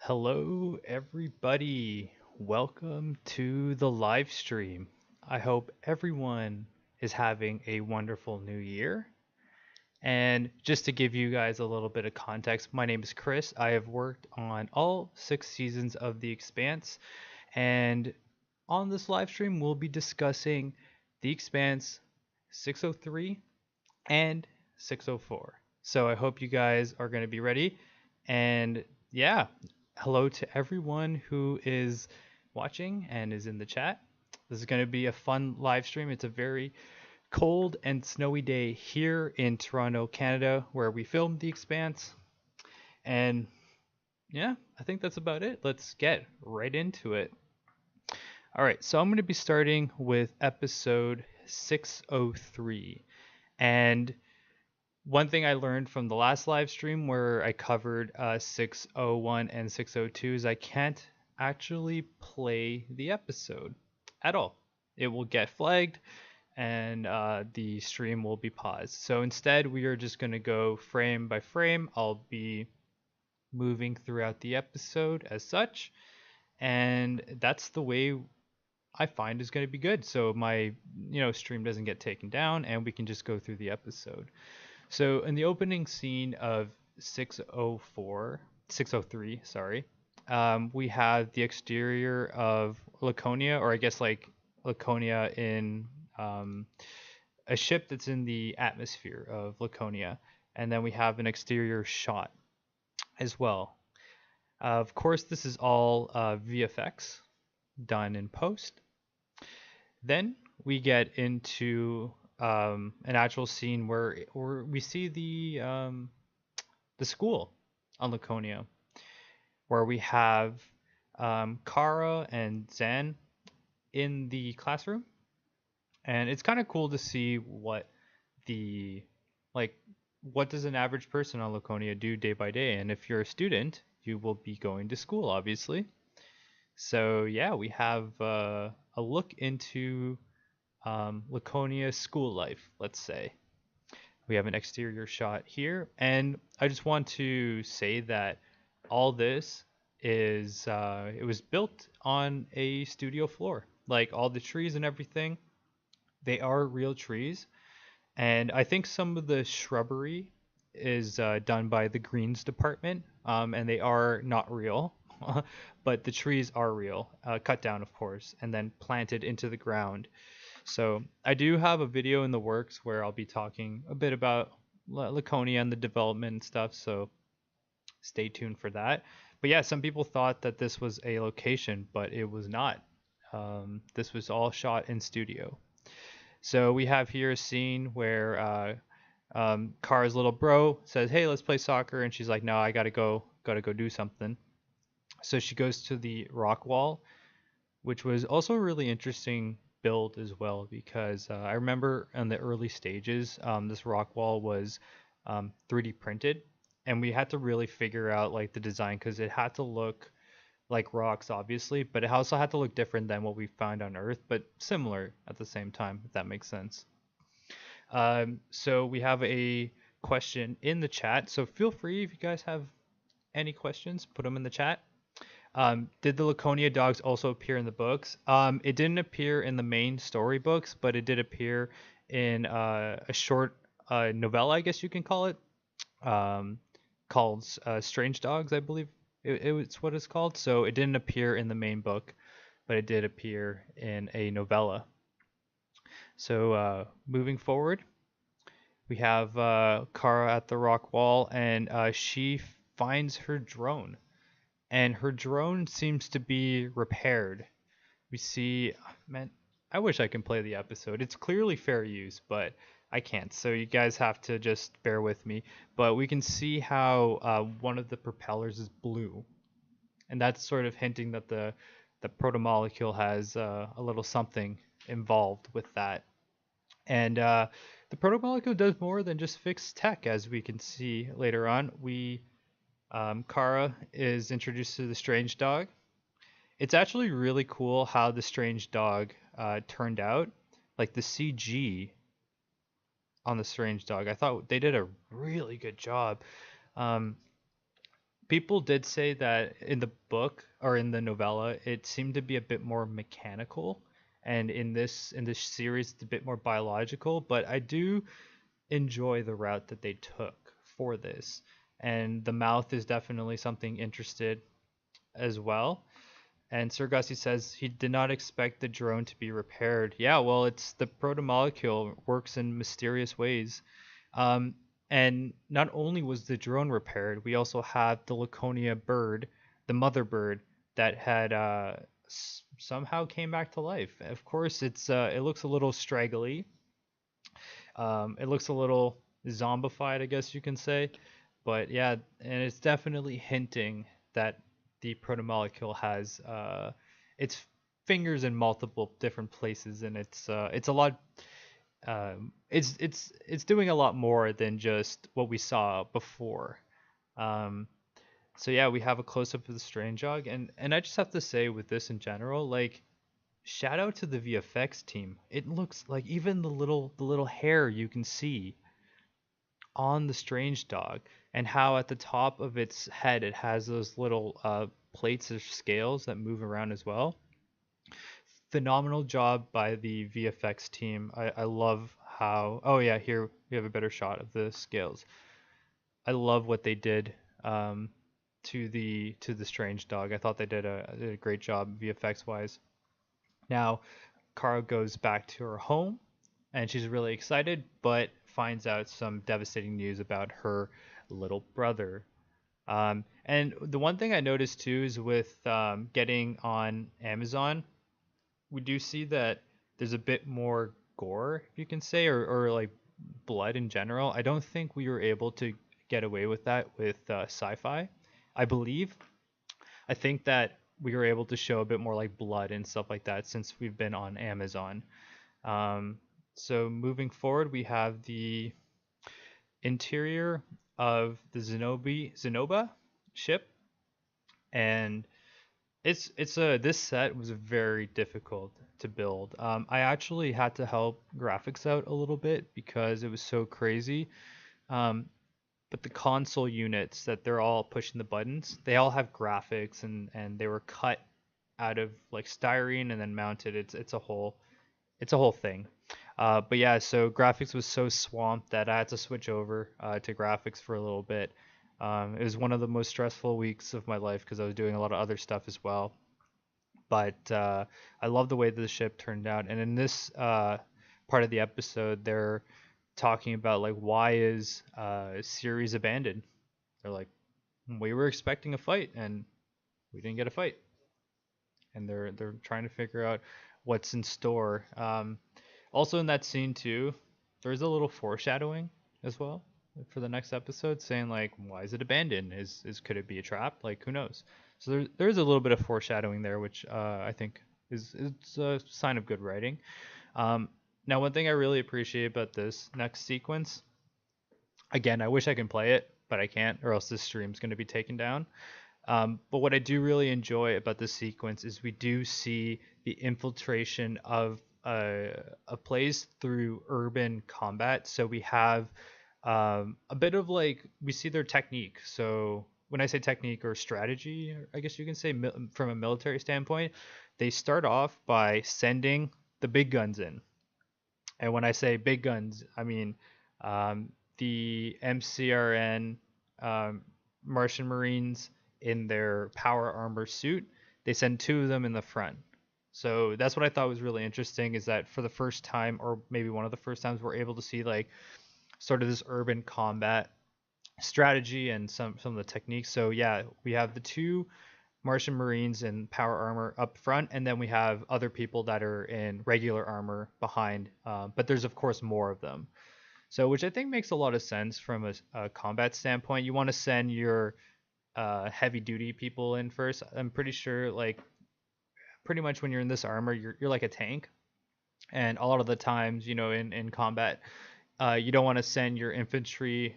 Hello, everybody. Welcome to the live stream. I hope everyone is having a wonderful new year. And just to give you guys a little bit of context, my name is Chris. I have worked on all 6 seasons of The Expanse. And on this live stream, we'll be discussing The Expanse 603 and 604. So I hope you guys are going to be ready. And yeah, hello to everyone who is watching and is in the chat. This is going to be a fun live stream. It's a very cold and snowy day here in Toronto, Canada, where we filmed The Expanse. And yeah, I think that's about it. Let's get right into it. All right, so I'm going to be starting with episode 603. And one thing I learned from the last live stream where I covered 601 and 602 is I can't actually play the episode at all. It will get flagged and the stream will be paused. So instead, we are just going to go frame by frame. I'll be moving throughout the episode as such. And that's the way I find is going to be good. So my stream doesn't get taken down and we can just go through the episode. So in the opening scene of 603, sorry, we have the exterior of Laconia, or I guess like Laconia in a ship that's in the atmosphere of Laconia. And then we have an exterior shot as well. Of course, this is all VFX done in post. Then we get into an actual scene where we see the school on Laconia, where we have Kara and Zan in the classroom, and it's kind of cool to see what does an average person on Laconia do day by day. And if you're a student, you will be going to school, obviously. So yeah, we have a look into Laconia school life, let's say. We have an exterior shot here, and I just want to say that all this is it was built on a studio floor. Like all the trees and everything, they are real trees, and I think some of the shrubbery is done by the greens department, and they are not real. But the trees are real, cut down, of course, and then planted into the ground. So I do have a video in the works where I'll be talking a bit about Laconia and the development and stuff, so stay tuned for that. But yeah, some people thought that this was a location, but it was not. This was all shot in studio. So we have here a scene where Kara's little bro says, "Hey, let's play soccer," and she's like, "No, I gotta go do something." So she goes to the rock wall, which was also a really interesting build as well, because I remember in the early stages, this rock wall was 3D printed, and we had to really figure out like the design, because it had to look like rocks, obviously, but it also had to look different than what we found on Earth, but similar at the same time, if that makes sense. So we have a question in the chat, so feel free if you guys have any questions, put them in the chat. Did the Laconia dogs also appear in the books? It didn't appear in the main story books, but it did appear in a short novella, I guess you can call it, called Strange Dogs, I believe it's what it's called. So it didn't appear in the main book, but it did appear in a novella. So moving forward, we have Kara at the rock wall, and she finds her drone. And her drone seems to be repaired. We see, man, I wish I can play the episode. It's clearly fair use, but I can't. So you guys have to just bear with me. But we can see how one of the propellers is blue. And that's sort of hinting that the protomolecule has a little something involved with that. And the protomolecule does more than just fix tech, as we can see later on. Kara is introduced to the strange dog. It's actually really cool how the strange dog turned out. Like the CG on the strange dog, I thought they did a really good job. People did say that in the book or in the novella, it seemed to be a bit more mechanical, and in this series, it's a bit more biological. But I do enjoy the route that they took for this, and the mouth is definitely something interested as well. And Sergasi says he did not expect the drone to be repaired. Yeah, well, it's the protomolecule works in mysterious ways. Um, and not only was the drone repaired, we also have the Laconia bird, the mother bird, that had somehow came back to life. Of course, it looks a little straggly. It looks a little zombified, I guess you can say. But yeah, and it's definitely hinting that the protomolecule has its fingers in multiple different places, and it's a lot. It's doing a lot more than just what we saw before. Um, so yeah, we have a close up of the strange dog, and I just have to say with this in general, like shout out to the VFX team. It looks like even the little hair you can see on the strange dog, and how at the top of its head it has those little plates or scales that move around as well. Phenomenal job by the VFX team. I love how, oh yeah, here we have a better shot of the scales. I love what they did um, to the strange dog. I thought they did a great job VFX wise. Now Kara goes back to her home and she's really excited, but finds out some devastating news about her little brother. And the one thing I noticed too is with getting on Amazon, we do see that there's a bit more gore, if you can say, or like blood in general. I don't think we were able to get away with that with sci-fi. I believe. I think that we were able to show a bit more like blood and stuff like that since we've been on Amazon. Um, so moving forward, we have the interior of the Zenoba ship, and it's a this set was very difficult to build. I actually had to help graphics out a little bit because it was so crazy. Um, but the console units that they're all pushing the buttons, they all have graphics and they were cut out of like styrene and then mounted. It's a whole thing. But yeah, so graphics was so swamped that I had to switch over to graphics for a little bit. It was one of the most stressful weeks of my life because I was doing a lot of other stuff as well. But I love the way that the ship turned out. And in this part of the episode, they're talking about like why is series abandoned? They're like, we were expecting a fight and we didn't get a fight, and they're trying to figure out what's in store. Also in that scene too, there's a little foreshadowing as well for the next episode, saying like, why is it abandoned? Is could it be a trap? Like who knows? So there's a little bit of foreshadowing there, which I think is a sign of good writing. Um, Now, one thing I really appreciate about this next sequence, again, I wish I can play it, but I can't, or else this stream's going to be taken down. But what I do really enjoy about this sequence is we do see the infiltration of a place through urban combat. So we have a bit of like, we see their technique. So when I say technique or strategy, I guess you can say from a military standpoint, they start off by sending the big guns in. And when I say big guns, I mean the MCRN um, Martian Marines in their power armor suit. They send two of them in the front. So that's what I thought was really interesting, is that for the first time, or maybe one of the first times, we're able to see like sort of this urban combat strategy and some of the techniques. So yeah, we have the two Martian Marines in power armor up front, and then we have other people that are in regular armor behind. But there's of course more of them. So which I think makes a lot of sense from a combat standpoint. You want to send your heavy duty people in first. I'm pretty sure like pretty much when you're in this armor, you're like a tank, and a lot of the times, in combat, you don't want to send your infantry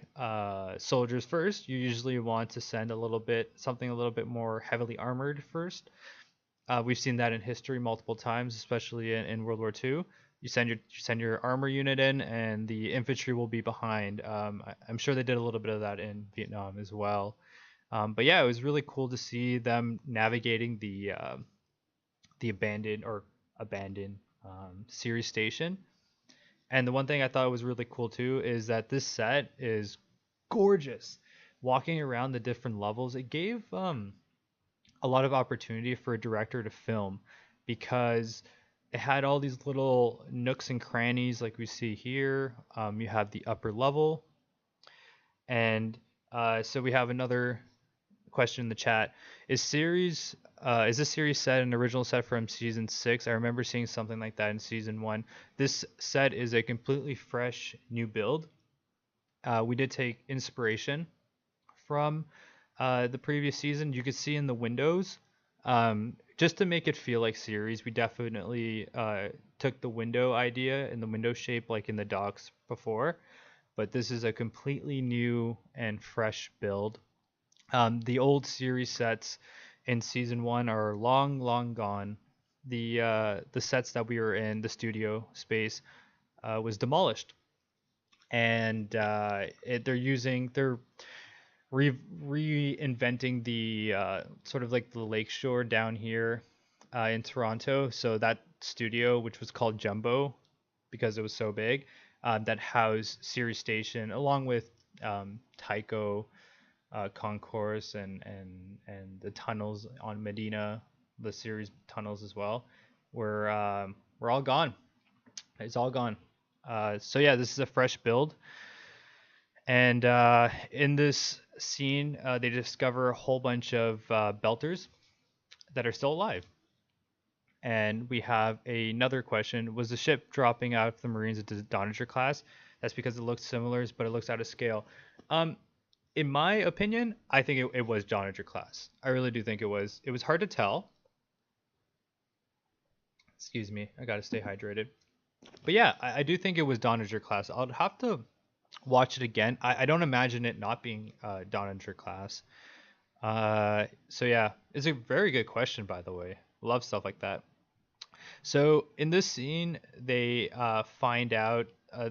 soldiers first. You usually want to send something a little bit more heavily armored first. We've seen that in history multiple times, especially in World War II. You send your armor unit in, and the infantry will be behind. I'm sure they did a little bit of that in Vietnam as well. But yeah, it was really cool to see them navigating the abandoned Ceres station. And the one thing I thought was really cool too is that this set is gorgeous. Walking around the different levels, it gave a lot of opportunity for a director to film, because it had all these little nooks and crannies like we see here. You have the upper level, and so we have another question in the chat. Is this series set an original set from season 6? I remember seeing something like that in season 1. This set is a completely fresh new build. We did take inspiration from the previous season. You could see in the windows, just to make it feel like series, we definitely took the window idea and the window shape like in the docks before, but this is a completely new and fresh build. The old series sets in season 1 are long gone. The sets that we were in, the studio space, was demolished, and they're reinventing the sort of like the lakeshore down here in Toronto. So that studio, which was called Jumbo because it was so big, that housed Series Station along with Tycho concourse and the tunnels on Medina, the series tunnels as well, we're all gone. It's all gone. So yeah, this is a fresh build, and in this scene, they discover a whole bunch of belters that are still alive. And we have another question: was the ship dropping out of the Marines into the Donager class? That's because it looks similar, but it looks out of scale. In my opinion, I think it was Donager class. I really do think it was. It was hard to tell. Excuse me, I gotta stay hydrated. But yeah, I do think it was Donager class. I'll have to watch it again. I don't imagine it not being Donager class. So yeah, it's a very good question, by the way. Love stuff like that. So in this scene, they find out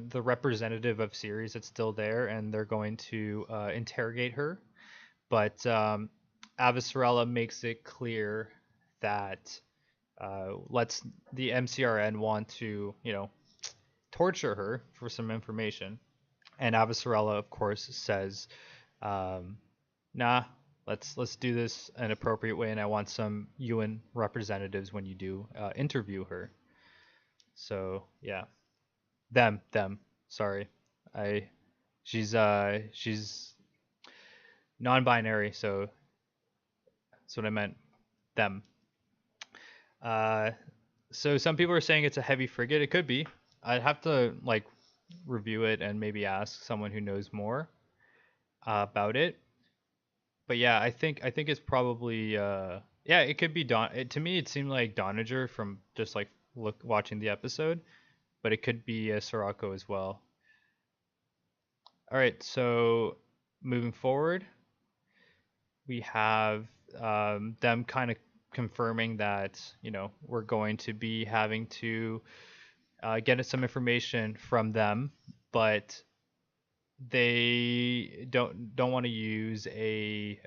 the representative of Ceres that's still there, and they're going to interrogate her. But Avasarala makes it clear that lets the MCRN want to, torture her for some information. And Avasarala, of course, says, "Nah, let's do this an appropriate way, and I want some UN representatives when you do interview her." So yeah, them. Sorry, I she's non-binary, so that's what I meant. Them. Uh, so some people are saying it's a heavy frigate. It could be. I'd have to like review it and maybe ask someone who knows more about it. But yeah, I think it's probably yeah, it could be to me it seemed like Donager from just like watching the episode, but it could be Sirocco as well. All right, so moving forward, we have them kind of confirming that we're going to be having to get some information from them, but they don't want to use a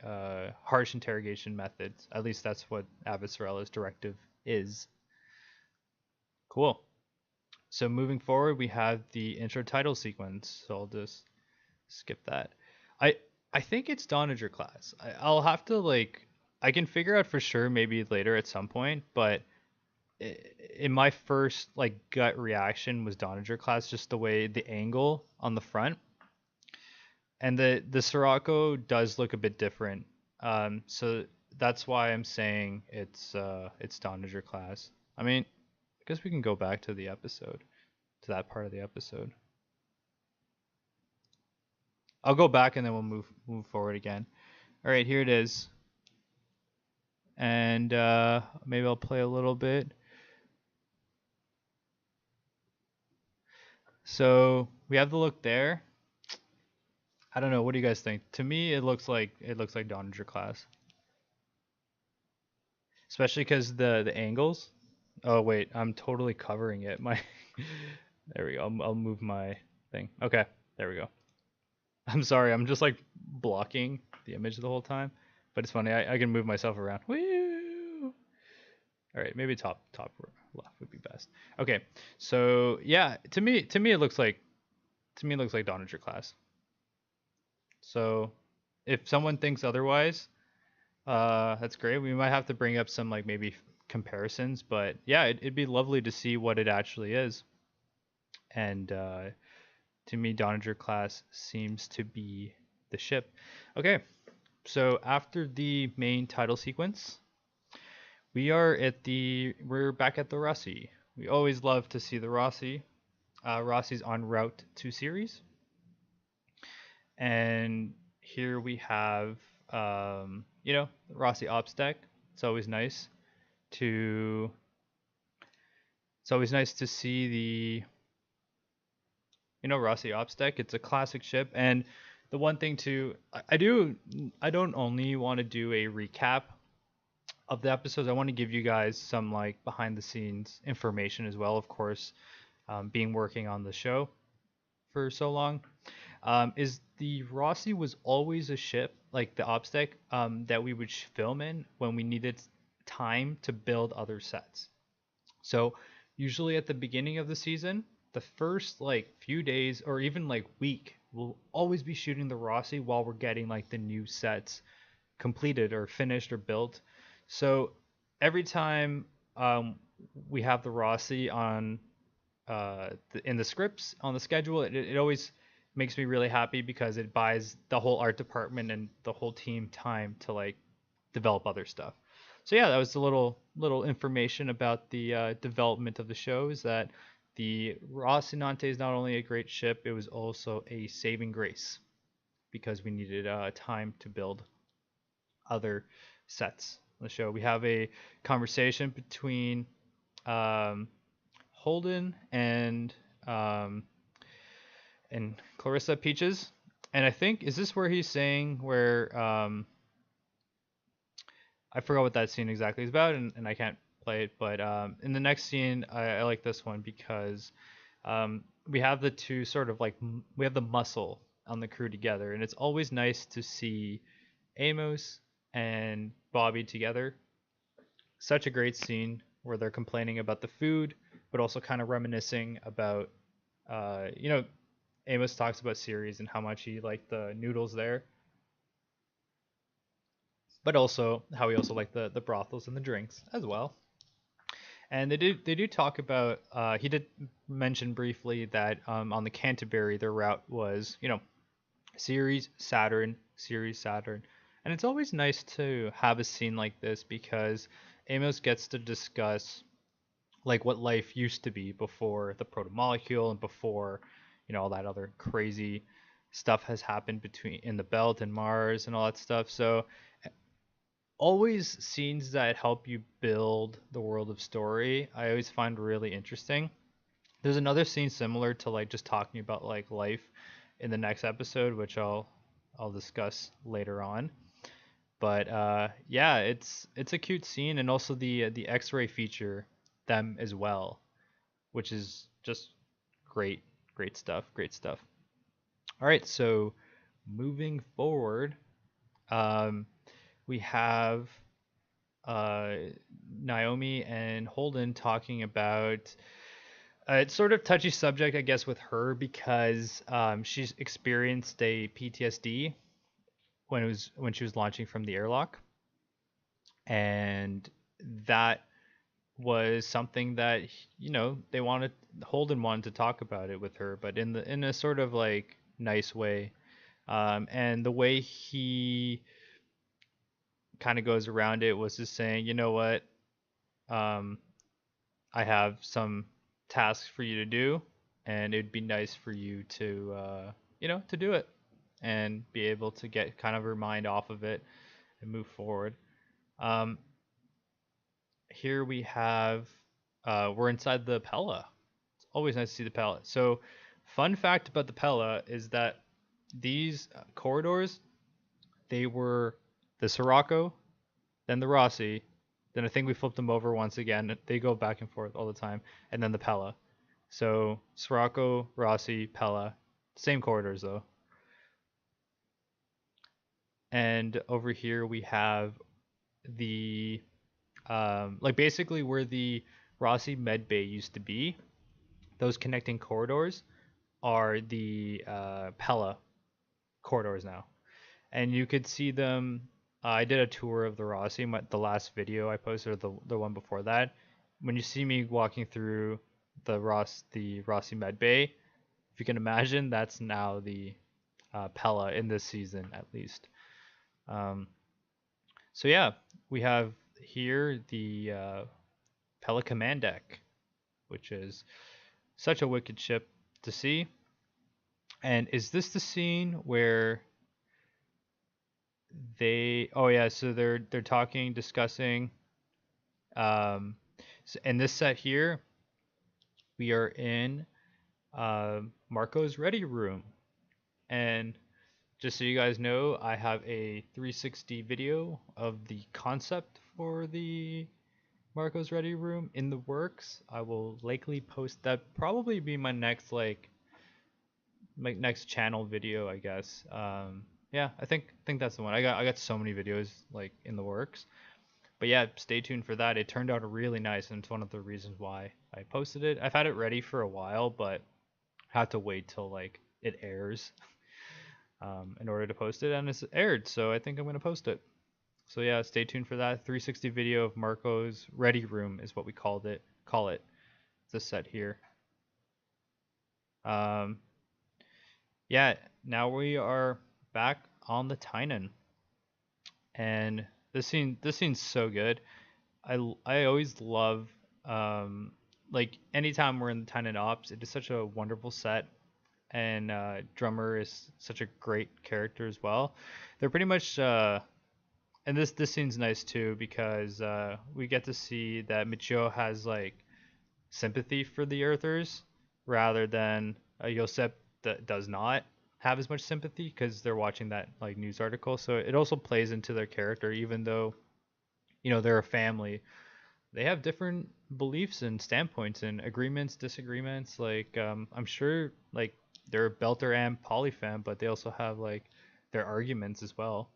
harsh interrogation method. At least that's what Avasarala's directive is. Cool. So moving forward, we have the intro title sequence. So I'll just skip that. I I think it's Donager class. I'll have to I can figure out for sure maybe later at some point, but in my first gut reaction was Donager class, just the way the angle on the front. And the Sirocco does look a bit different. So that's why I'm saying it's Donager class. I mean, I guess we can go back to the episode, to that part of the episode. I'll go back and then we'll move forward again. All right, here it is. And maybe I'll play a little bit. So we have the look there. I don't know. What do you guys think? To me, it looks like Donager class, especially because the angles. Oh wait, I'm totally covering it. There we go. I'll move my thing. Okay, there we go. I'm sorry. I'm just blocking the image the whole time. But it's funny. I can move myself around. Woo! All right, maybe top left would be best. Okay, so yeah, to me it looks like Donager class. So if someone thinks otherwise, that's great. We might have to bring up some like maybe comparisons, but yeah, it'd be lovely to see what it actually is. And to me, Donager class seems to be the ship. Okay, so after the main title sequence, we're back at the Rossi. We always love to see the Rossi. Rossi's en route to series, and here we have the Rossi ops deck. It's always nice to see the Rossi ops deck. It's a classic ship, and the one thing too, I don't only want to do a recap of the episodes. I want to give you guys some like behind the scenes information as well. Of course, being working on the show for so long, is the Rossi was always a ship like the ops deck that we would film in when we needed time to build other sets. So usually at the beginning of the season, the first like few days or even like week, we'll always be shooting the Rossi while we're getting like the new sets completed or finished or built. So every time we have the Rossi on in the scripts on the schedule, it always makes me really happy because it buys the whole art department and the whole team time to like develop other stuff. So yeah, that was a little information about the development of the show. Is that the Rocinante is not only a great ship, it was also a saving grace because we needed time to build other sets on the show. We have a conversation between Holden and Clarissa Peaches, and I think is this where he's saying where I forgot what that scene exactly is about, and I can't play it. But in the next scene, I like this one because we have the two sort of like we have the muscle on the crew together, and it's always nice to see Amos and Bobby together. Such a great scene where they're complaining about the food, but also kind of reminiscing about, Amos talks about Ceres and how much he liked the noodles there, but also how he also liked the brothels and the drinks as well. And they do talk about he did mention briefly that on the Canterbury their route was Ceres Saturn, and it's always nice to have a scene like this because Amos gets to discuss like what life used to be before the proto molecule and before all that other crazy stuff has happened between in the belt and Mars and all that stuff. So always scenes that help you build the world of story I always find really interesting. There's another scene similar to like just talking about like life in the next episode, which I'll discuss later on. But yeah, it's a cute scene, and also the X-ray feature them as well, which is just great, great stuff. All right, so moving forward, um, we have uh, Naomi and Holden talking about it's sort of touchy subject, I guess, with her because she's experienced a PTSD when she was launching from the airlock, and that was something that they wanted Holden wanted to talk about it with her, but in a sort of like nice way, and the way he kind of goes around it was just saying, you know what, um, I have some tasks for you to do, and it'd be nice for you to to do it and be able to get kind of her mind off of it and move forward. Um, Here we have we're inside the Pella. It's always nice to see the Pella. So, fun fact about the Pella is that these corridors, they were the Sirocco, then the Rossi, then I think we flipped them over once again. They go back and forth all the time, and then the Pella. So Sirocco, Rossi, Pella, same corridors though. And over here we have the like basically where the Rossi med bay used to be. Those connecting corridors are the Pella corridors now, and you could see them. I did a tour of the Rossi, the last video I posted, or the one before that. When you see me walking through the Rossi med bay, if you can imagine, that's now the Pella in this season at least. Um, so yeah, we have here the Pella command deck, which is such a wicked ship to see. And is this the scene where they? Oh yeah, so they're talking, discussing. So in this set here, we are in Marco's ready room, and just so you guys know, I have a 360 video of the concept for the Marco's ready room in the works. I will likely post that. Probably be my next my next channel video, I guess. Yeah, I think that's the one. I got so many videos like in the works. But yeah, stay tuned for that. It turned out really nice, and it's one of the reasons why I posted it. I've had it ready for a while, but I have to wait till like it airs in order to post it, and it's aired, so I think I'm gonna post it. So yeah, stay tuned for that 360 video of Marco's ready room is what we called it. Call it. It's a set here. Um, yeah, now we are back on the Tynan, and this scene's so good. I always love like anytime we're in the Tynan Ops, it is such a wonderful set, and Drummer is such a great character as well. They're pretty much and this scene's nice too because we get to see that Michio has like sympathy for the Earthers rather than Yosep that does not have as much sympathy because they're watching that like news article. So it also plays into their character, even though they're a family. They have different beliefs and standpoints and agreements, disagreements. Like I'm sure like they're Belter and Polyfam, but they also have like their arguments as well.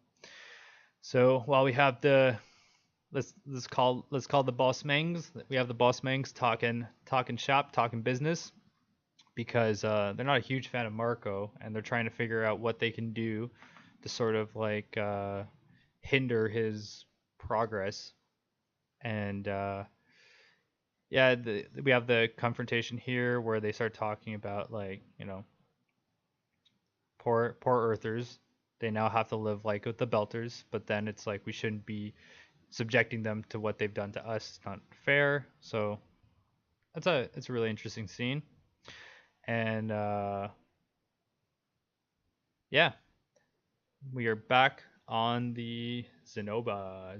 So while we have the let's call the boss mangs. We have the boss mangs talking shop, talking business because they're not a huge fan of Marco and they're trying to figure out what they can do to sort of like hinder his progress. And yeah, we have the confrontation here where they start talking about like poor Earthers. They now have to live like with the Belters, but then it's like we shouldn't be subjecting them to what they've done to us. It's not fair. So it's a really interesting scene. And yeah, we are back on the Zenoba,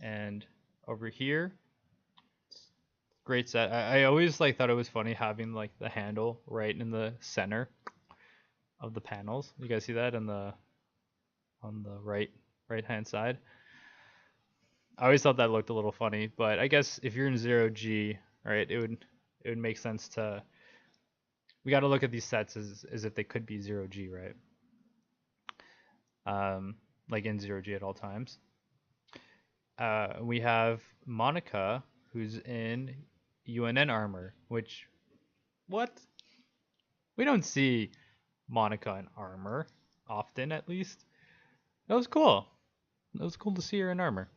and over here, great set. I always like thought it was funny having like the handle right in the center of the panels. You guys see that on the right hand side? I always thought that looked a little funny, but I guess if you're in 0G, right, it would make sense to. We got to look at these sets as if they could be 0G, right? Like in 0G at all times. We have Monica, who's in UNN armor, which, what? We don't see Monica in armor often, at least. That was cool. It was cool to see her in armor.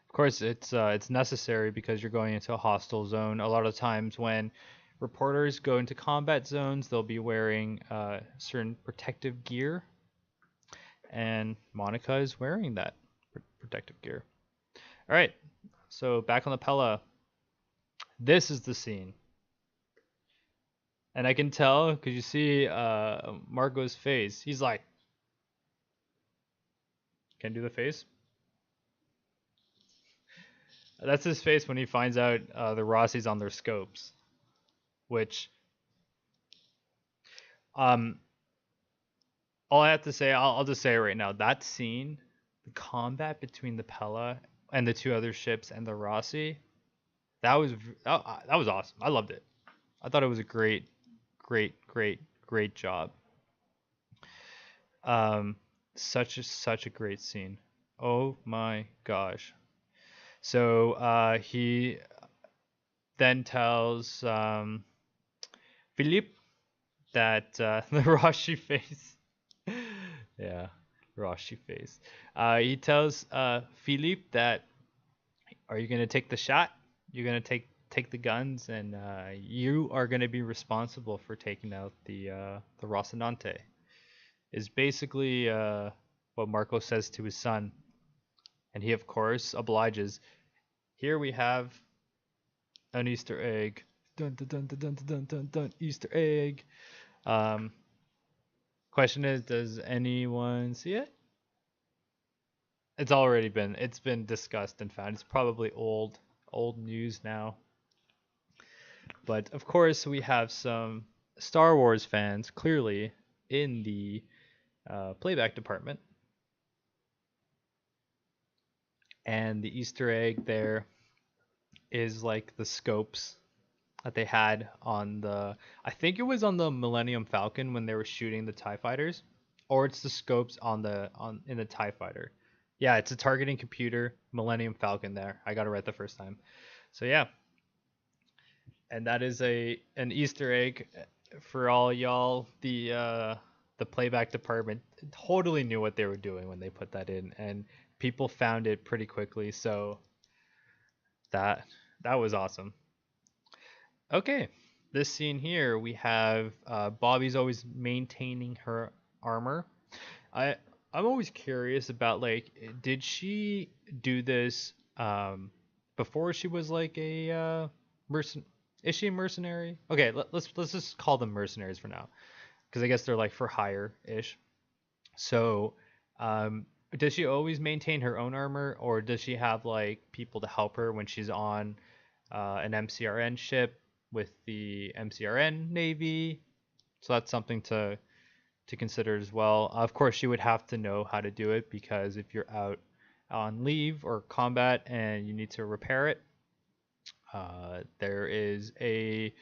Of course, it's necessary because you're going into a hostile zone. A lot of times when reporters go into combat zones, they'll be wearing certain protective gear, and Monica is wearing that protective gear. All right, so back on the Pella. This is the scene. And I can tell because you see Marco's face. He's like, can do the face? That's his face when he finds out the Rossi's on their scopes. Which, all I have to say, I'll just say it right now. That scene, the combat between the Pella and the two other ships and the Rossi, that was awesome. I loved it. I thought it was a great job. Um, such a great scene. Oh my gosh. So he then tells Philippe that the Rashi face. Yeah, Rashi face. He tells Philippe that, are you gonna take the shot? You're gonna take the guns, and you are gonna be responsible for taking out the Rocinante. Is basically what Marco says to his son, and he of course obliges. Here we have an Easter egg. Dun dun dun dun dun dun dun dun. Easter egg. Um, Question is, does anyone see it? It's been discussed and found. It's probably old news now. But of course, we have some Star Wars fans clearly in the playback department, and the Easter egg there is like the scopes that they had on the, I think it was on the Millennium Falcon when they were shooting the TIE fighters, or it's the scopes on in the TIE fighter. Yeah, it's a targeting computer Millennium Falcon there. I got it right the first time. So yeah, and that is a an Easter egg for all y'all. The playback department totally knew what they were doing when they put that in, and people found it pretty quickly. So that that was awesome. Okay, this scene here we have Bobby's always maintaining her armor. I I'm always curious about, like, did she do this before she was like a mercen? Is she a mercenary? Okay, let's just call them mercenaries for now, because I guess they're like for hire ish. So, does she always maintain her own armor, or does she have like people to help her when she's on an MCRN ship with the MCRN Navy? So that's something to consider as well. Of course, she would have to know how to do it, because if you're out on leave or combat and you need to repair it, there is a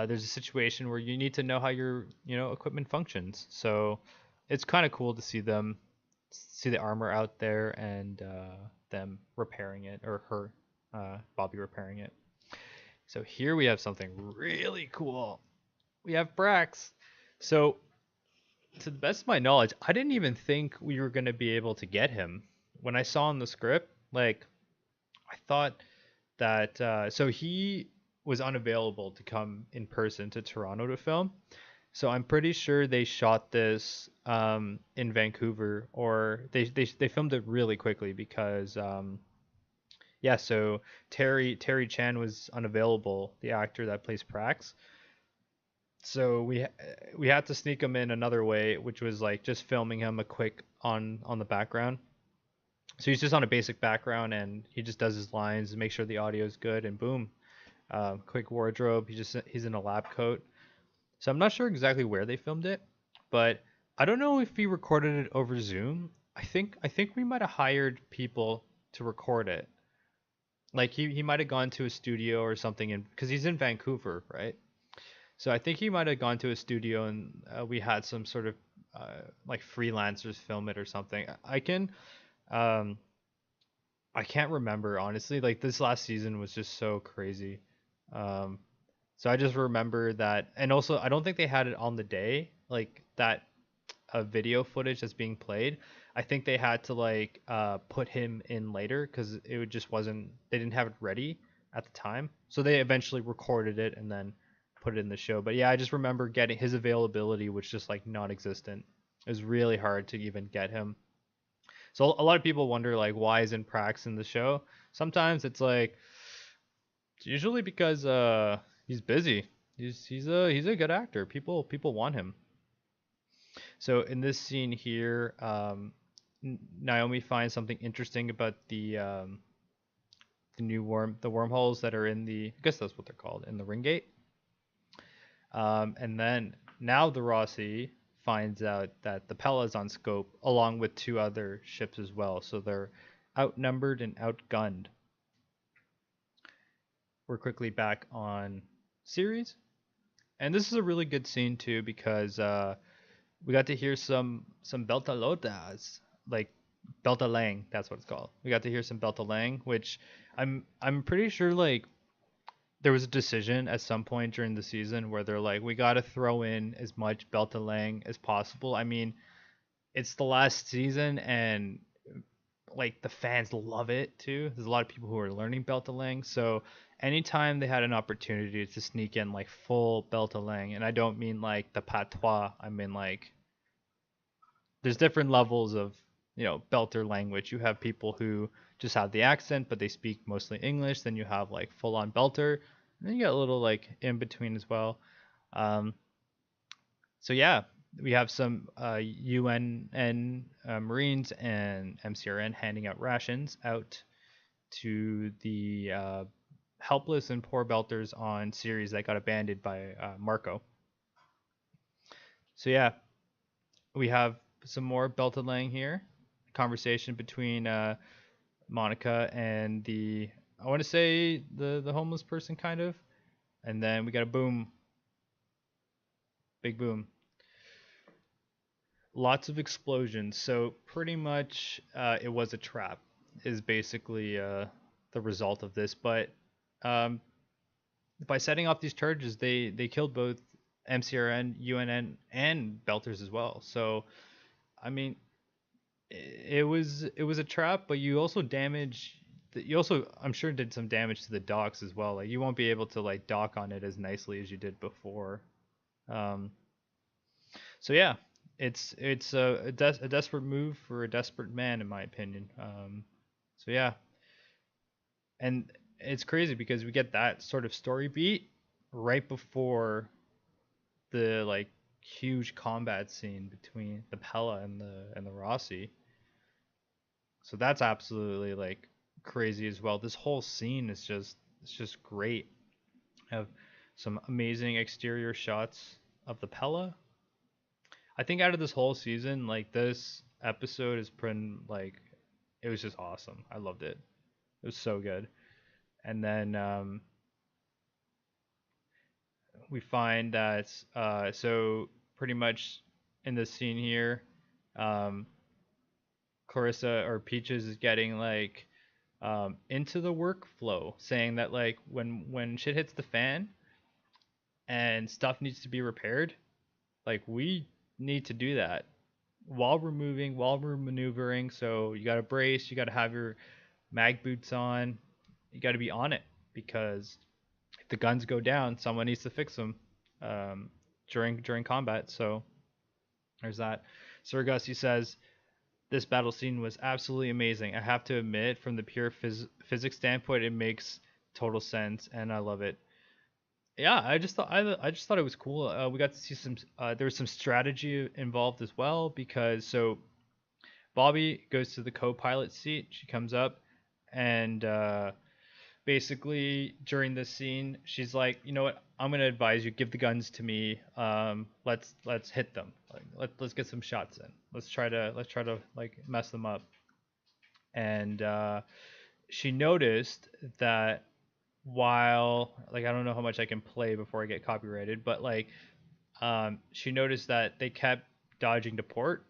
there's a situation where you need to know how your equipment functions. So it's kind of cool to see the armor out there, and them repairing it, or her Bobby repairing it. So here we have something really cool. We have Brax. So to the best of my knowledge, I didn't even think we were going to be able to get him. When I saw in the script, like, I thought that so he was unavailable to come in person to Toronto to film. So I'm pretty sure they shot this in Vancouver, or they filmed it really quickly, because yeah, so Terry Chan was unavailable, the actor that plays Prax. So we had to sneak him in another way, which was like just filming him a quick on the background. So he's just on a basic background, and he just does his lines and make sure the audio is good, and boom, quick wardrobe. He's in a lab coat. So I'm not sure exactly where they filmed it, but I don't know if he recorded it over Zoom. I think we might have hired people to record it. Like he might have gone to a studio or something, in because he's in Vancouver, right? So I think he might have gone to a studio, and we had some sort of like freelancers film it or something. Um, I can't remember honestly. Like, this last season was just so crazy. Um, so I just remember that, and also I don't think they had it on the day, like that video footage that's being played. I think they had to like put him in later, because it just wasn't. They didn't have it ready at the time, so they eventually recorded it and then put it in the show. But yeah, I just remember getting his availability was just like non-existent. It was really hard to even get him. So a lot of people wonder, like, why isn't Prax in the show? Sometimes it's like, it's usually because he's busy. He's a good actor. People want him. So in this scene here, Naomi finds something interesting about the new the wormholes that are in the, I guess that's what they're called, in the ring gate. And then now the Rossi finds out that the Pella is on scope, along with two other ships as well. So they're outnumbered and outgunned. We're quickly back on series, and this is a really good scene too, because We got to hear some beltalotas, like beltalang. That's what it's called. We got to hear some beltalang, which I'm pretty sure like there was a decision at some point during the season where they're like, we got to throw in as much beltalang as possible. I mean, it's the last season, and like the fans love it too. There's a lot of people who are learning beltalang, so anytime they had an opportunity to sneak in like full beltalang, and I don't mean like the patois, I mean like there's different levels of belter language. You have people who just have the accent but they speak mostly English. Then you have like full on belter, and then you got a little like in between as well. um, so yeah, we have some UNN Marines and MCRN handing out rations out to the helpless and poor belters on series that got abandoned by Marco. So yeah, we have some more belted lang here. Conversation between Monica and the, I want to say the homeless person kind of, and then we got a boom, big boom, lots of explosions. So pretty much it was a trap is basically the result of this. But um, by setting off these charges, they killed both MCRN, UNN, and Belters as well. So I mean, it was a trap, but you also damage. You also, I'm sure, did some damage to the docks as well. Like you won't be able to like dock on it as nicely as you did before. Um, so yeah, it's a desperate move for a desperate man, in my opinion. So yeah, and it's crazy because we get that sort of story beat right before the like huge combat scene between the Pella and the Rossi. So that's absolutely like crazy as well. This whole scene is just it's just great. Have some amazing exterior shots of the Pella. I think out of this whole season, like this episode is pretty like it was just awesome. I loved it. It was so good. And then we find that so pretty much in this scene here, um, Clarissa or Peaches is getting like into the workflow, saying that like when shit hits the fan and stuff needs to be repaired, like we need to do that while we're moving, while we're maneuvering. So you got to brace, you got to have your mag boots on, you got to be on it because if the guns go down, someone needs to fix them um, during combat. So there's that. Surgassi says this battle scene was absolutely amazing. I have to admit, from the pure physics standpoint, it makes total sense, and I love it. Yeah, I just thought it was cool. We got to see some. There was some strategy involved as well because so Bobby goes to the co-pilot seat. She comes up, and basically during this scene, she's like, you know what? I'm gonna advise you, give the guns to me. Let's hit them. Like, let's get some shots in. Let's try to like mess them up. And she noticed that while like I don't know how much I can play before I get copyrighted, but like she noticed that they kept dodging to port,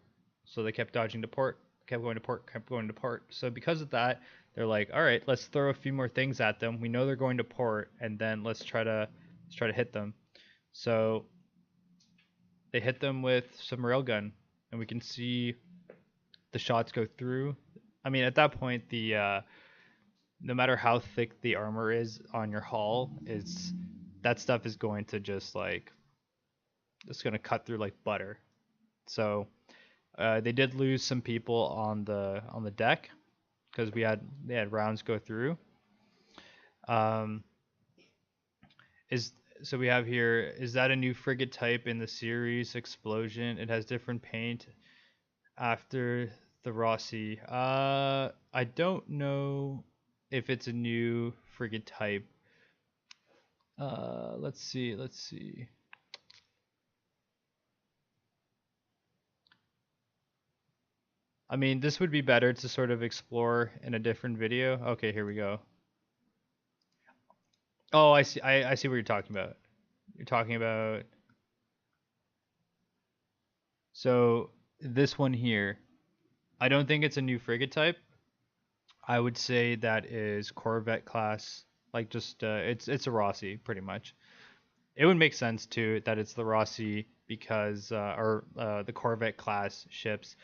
so they kept dodging to port, kept going to port, kept going to port. So because of that, they're like, all right, let's throw a few more things at them. We know they're going to port, and then let's try to hit them. So they hit them with some railgun, and we can see the shots go through. I mean, at that point, the no matter how thick the armor is on your hull, is that stuff is going to just like it's going to cut through like butter. So they did lose some people on the deck because they had rounds go through. Um, is so we have here, is that a new frigate type in the series explosion? It has different paint after the Rossi. I don't know if it's a new frigate type. Let's see. I mean, this would be better to sort of explore in a different video. Okay, here we go. Oh, I see. I see what you're talking about. You're talking about So this one here, I don't think it's a new frigate type. I would say that is Corvette class, like just it's a Rossi pretty much. It would make sense too that it's the Rossi because or the Corvette class ships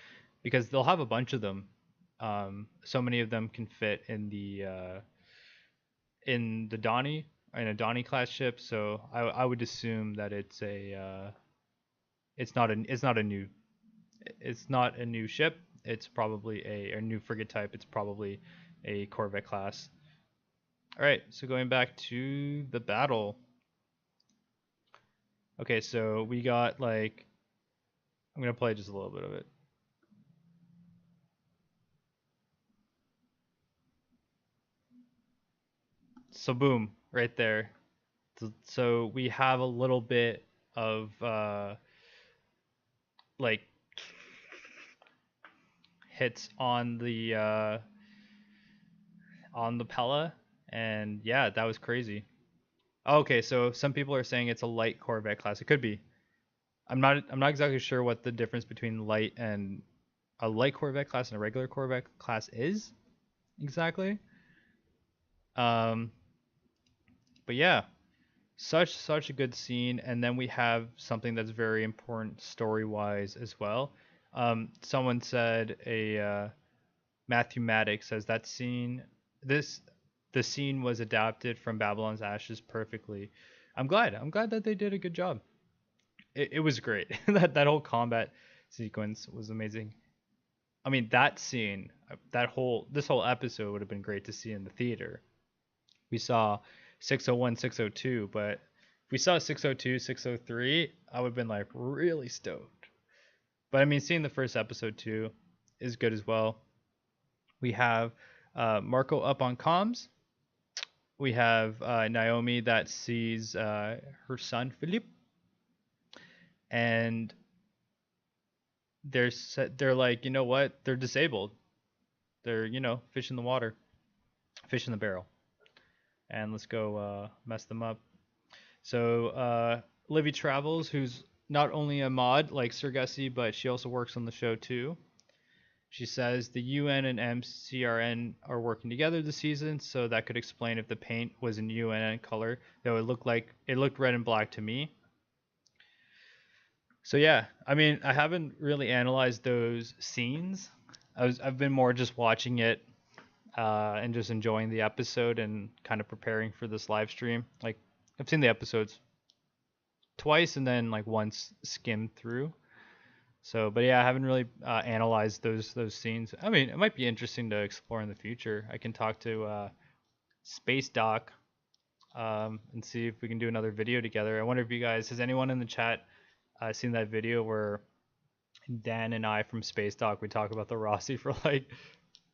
because they'll have a bunch of them. So many of them can fit in the Donny in a Donny class ship. So I would assume that it's not a new ship. It's probably a new frigate type. It's probably a Corvette class. All right, so going back to the battle. Okay, so we got like I'm gonna play just a little bit of it. So boom, right there. So we have a little bit of like hits on the Pella, and yeah, that was crazy. Okay, so some people are saying it's a light Corvette class. It could be. I'm not exactly sure what the difference between light and a light Corvette class and a regular Corvette class is exactly. Um, but yeah, such a good scene, and then we have something that's very important story wise as well. Someone said Matthew Maddox says that scene this the scene was adapted from Babylon's Ashes perfectly. I'm glad that they did a good job. It was great. That whole combat sequence was amazing. I mean, that scene, this whole episode would have been great to see in the theater. We saw 601, 602, but if we saw 602, 603, I would have been like really stoked. But I mean, seeing the first episode too is good as well. We have Marco up on comms. We have Naomi that sees her son Philippe, and they're like, you know what? They're disabled. They're fish in the water, fish in the barrel, and let's go mess them up. So Livy Travels, who's not only a mod like Sir Gussie, but she also works on the show too. She says the UN and MCRN are working together this season, so that could explain if the paint was in UNN color, though it looked red and black to me. So yeah, I mean, I haven't really analyzed those scenes. I've been more just watching it and just enjoying the episode and kind of preparing for this live stream. Like I've seen the episodes twice and then like once skimmed through. So, but yeah, I haven't really analyzed those scenes. I mean, it might be interesting to explore in the future. I can talk to Space Doc and see if we can do another video together. I wonder if you guys, has anyone in the chat seen that video where Dan and I from Space Doc we talk about the Rossi for like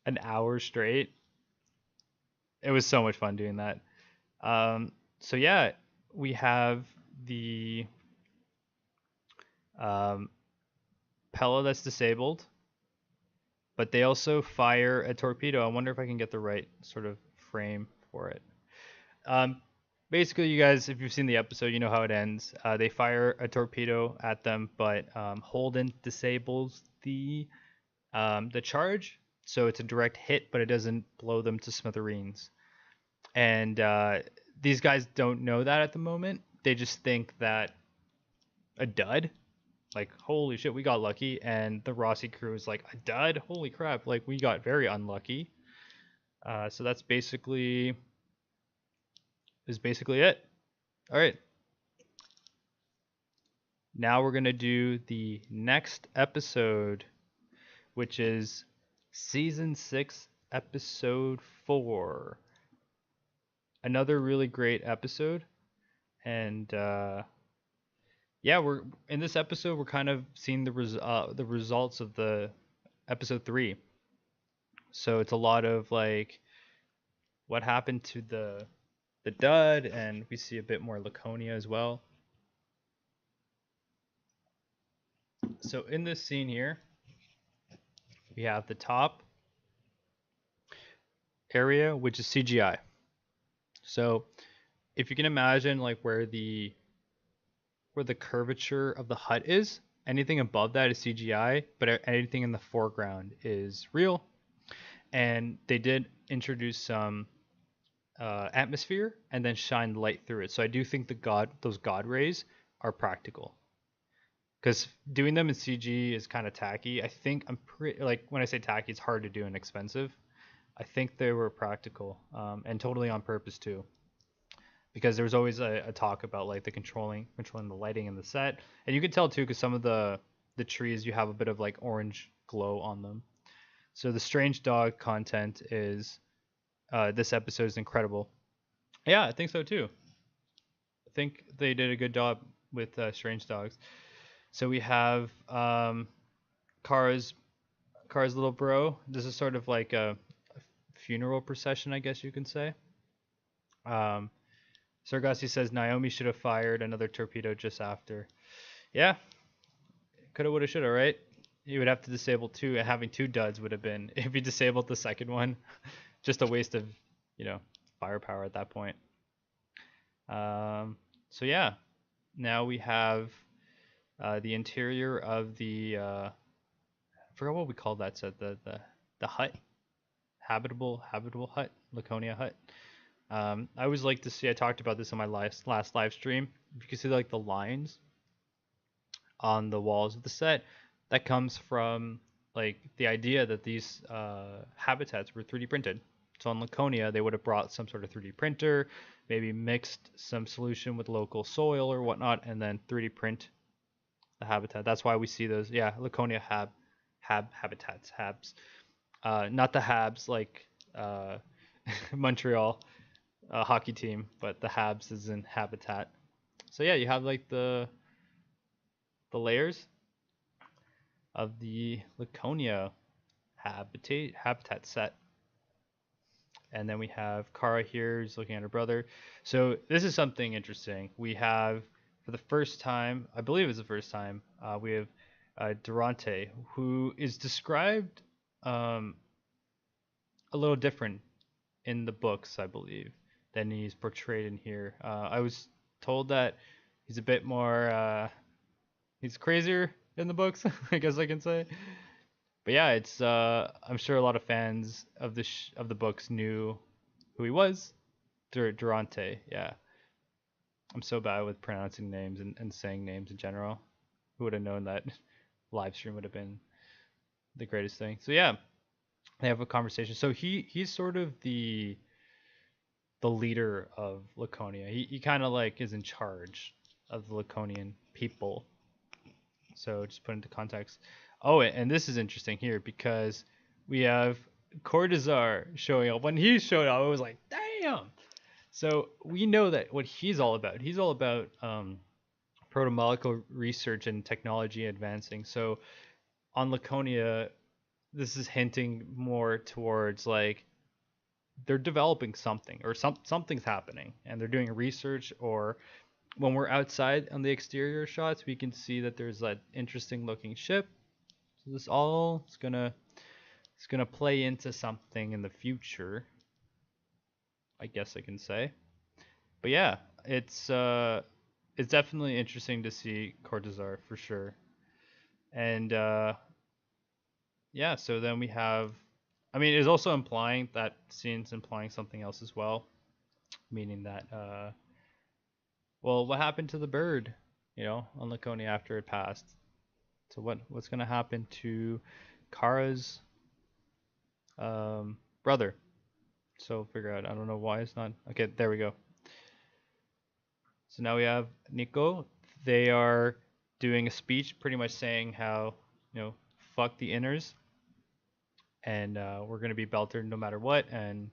an hour straight? It was so much fun doing that. So yeah, we have the Pella that's disabled, but they also fire a torpedo. I wonder if I can get the right sort of frame for it. Basically, you guys, if you've seen the episode, you know how it ends. They fire a torpedo at them, but Holden disables the charge, so it's a direct hit, but it doesn't blow them to smithereens. And these guys don't know that at the moment. They just think that a dud, like holy shit, we got lucky, and the Rossi crew is like a dud, holy crap, like we got very unlucky. So that's basically it. All right. Now we're gonna do the next episode, which is season 6, episode 4. Another really great episode, and yeah, we're in this episode. We're kind of seeing the results of the episode 3. So it's a lot of like what happened to the dud, and we see a bit more Laconia as well. So in this scene here, we have the top area, which is CGI. So if you can imagine like where the curvature of the hut is, Anything above that is CGI, but anything in the foreground is real. And they did introduce some atmosphere and then shine light through it. So I do think those god rays are practical. Because doing them in CG is kind of tacky. I think I'm pretty like when I say tacky, it's hard to do and expensive. I think they were practical and totally on purpose too, because there was always a talk about like the controlling the lighting in the set, and you could tell too because some of the trees you have a bit of like orange glow on them. So the strange dog content is this episode is incredible. Yeah, I think so too. I think they did a good job with strange dogs. So we have Kara's little bro. This is sort of like a funeral procession, I guess you can say. Um, Sargassi says Naomi should have fired another torpedo just after. Yeah, coulda, woulda, shoulda, right? You would have to disable two, and having two duds would have been, if you disabled the second one, just a waste of, firepower at that point. So yeah, now we have the interior of the, I forgot what we called that set, the hut, habitable hut, Laconia hut. I always like to see. I talked about this on my last live stream. If you can see like the lines on the walls of the set, that comes from like the idea that these habitats were 3D printed. So on Laconia, they would have brought some sort of 3D printer, maybe mixed some solution with local soil or whatnot, and then 3D print the habitat. That's why we see those. Yeah, Laconia habitats, habs. Not the Habs like Montreal hockey team, but the Habs is in habitat. So yeah, you have like the layers of the Laconia habitat set. And then we have Kara here who's looking at her brother. So this is something interesting. We have, for the first time, I believe it's the first time, we have Durante, who is described a little different in the books, I believe, than he's portrayed in here. I was told that he's a bit more, he's crazier in the books, I guess I can say. But yeah, it's I'm sure a lot of fans of the books knew who he was. Durante, yeah. I'm so bad with pronouncing names and saying names in general. Who would have known that live stream would have been the greatest thing? So yeah, they have a conversation. So he's sort of the leader of Laconia. He kind of like is in charge of the Laconian people. So just put into context. Oh, and this is interesting here because we have Cortazar showing up. When he showed up, I was like, damn. So we know that what he's all about. He's all about protomolecule research and technology advancing. So on Laconia, this is hinting more towards like they're developing something or something's happening and they're doing research. Or when we're outside on the exterior shots, we can see that there's that interesting looking ship. So this all is gonna play into something in the future, I guess I can say. But yeah, it's definitely interesting to see Cortazar for sure. And yeah, so then we have, I mean, it's also implying that scene's implying something else as well, meaning that well, what happened to the bird, on Laconia after it passed? So what's gonna happen to Kara's brother? So figure out. I don't know why it's not. Okay, there we go. So now we have Nico. They are doing a speech, pretty much saying how fuck the inners, and we're gonna be Belter no matter what, and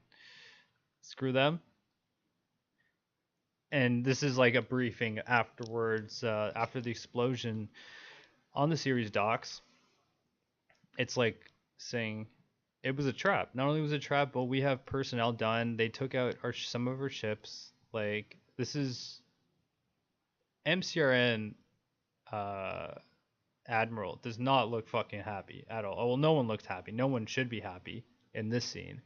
screw them. And this is like a briefing afterwards, after the explosion on the series docks. It's like saying it was a trap. Not only was it a trap, but we have personnel done. They took out some of our ships. Like, this is MCRN Admiral does not look fucking happy at all. Well, no one looked happy. No one should be happy in this scene.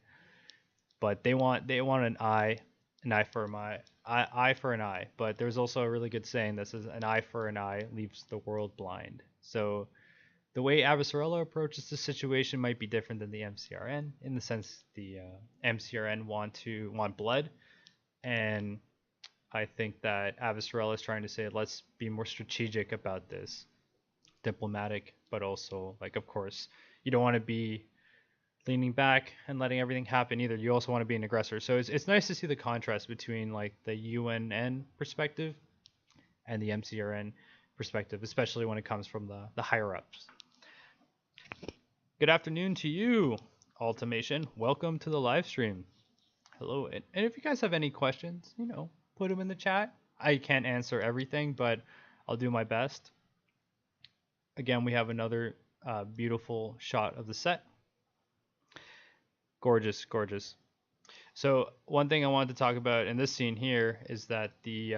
But they want an eye for an eye. But there's also a really good saying that says an eye for an eye leaves the world blind. So the way Avasarala approaches the situation might be different than the MCRN, in the sense the MCRN want blood, and I think that Avasarala is trying to say, let's be more strategic about this, diplomatic, but also, like, of course, you don't want to be leaning back and letting everything happen either. You also want to be an aggressor. So it's nice to see the contrast between like the UNN perspective and the MCRN perspective, especially when it comes from the higher ups. Good afternoon to you, Ultimation. Welcome to the live stream. Hello. And if you guys have any questions, put them in the chat. I can't answer everything, but I'll do my best. Again, we have another beautiful shot of the set. Gorgeous, gorgeous. So one thing I wanted to talk about in this scene here is that the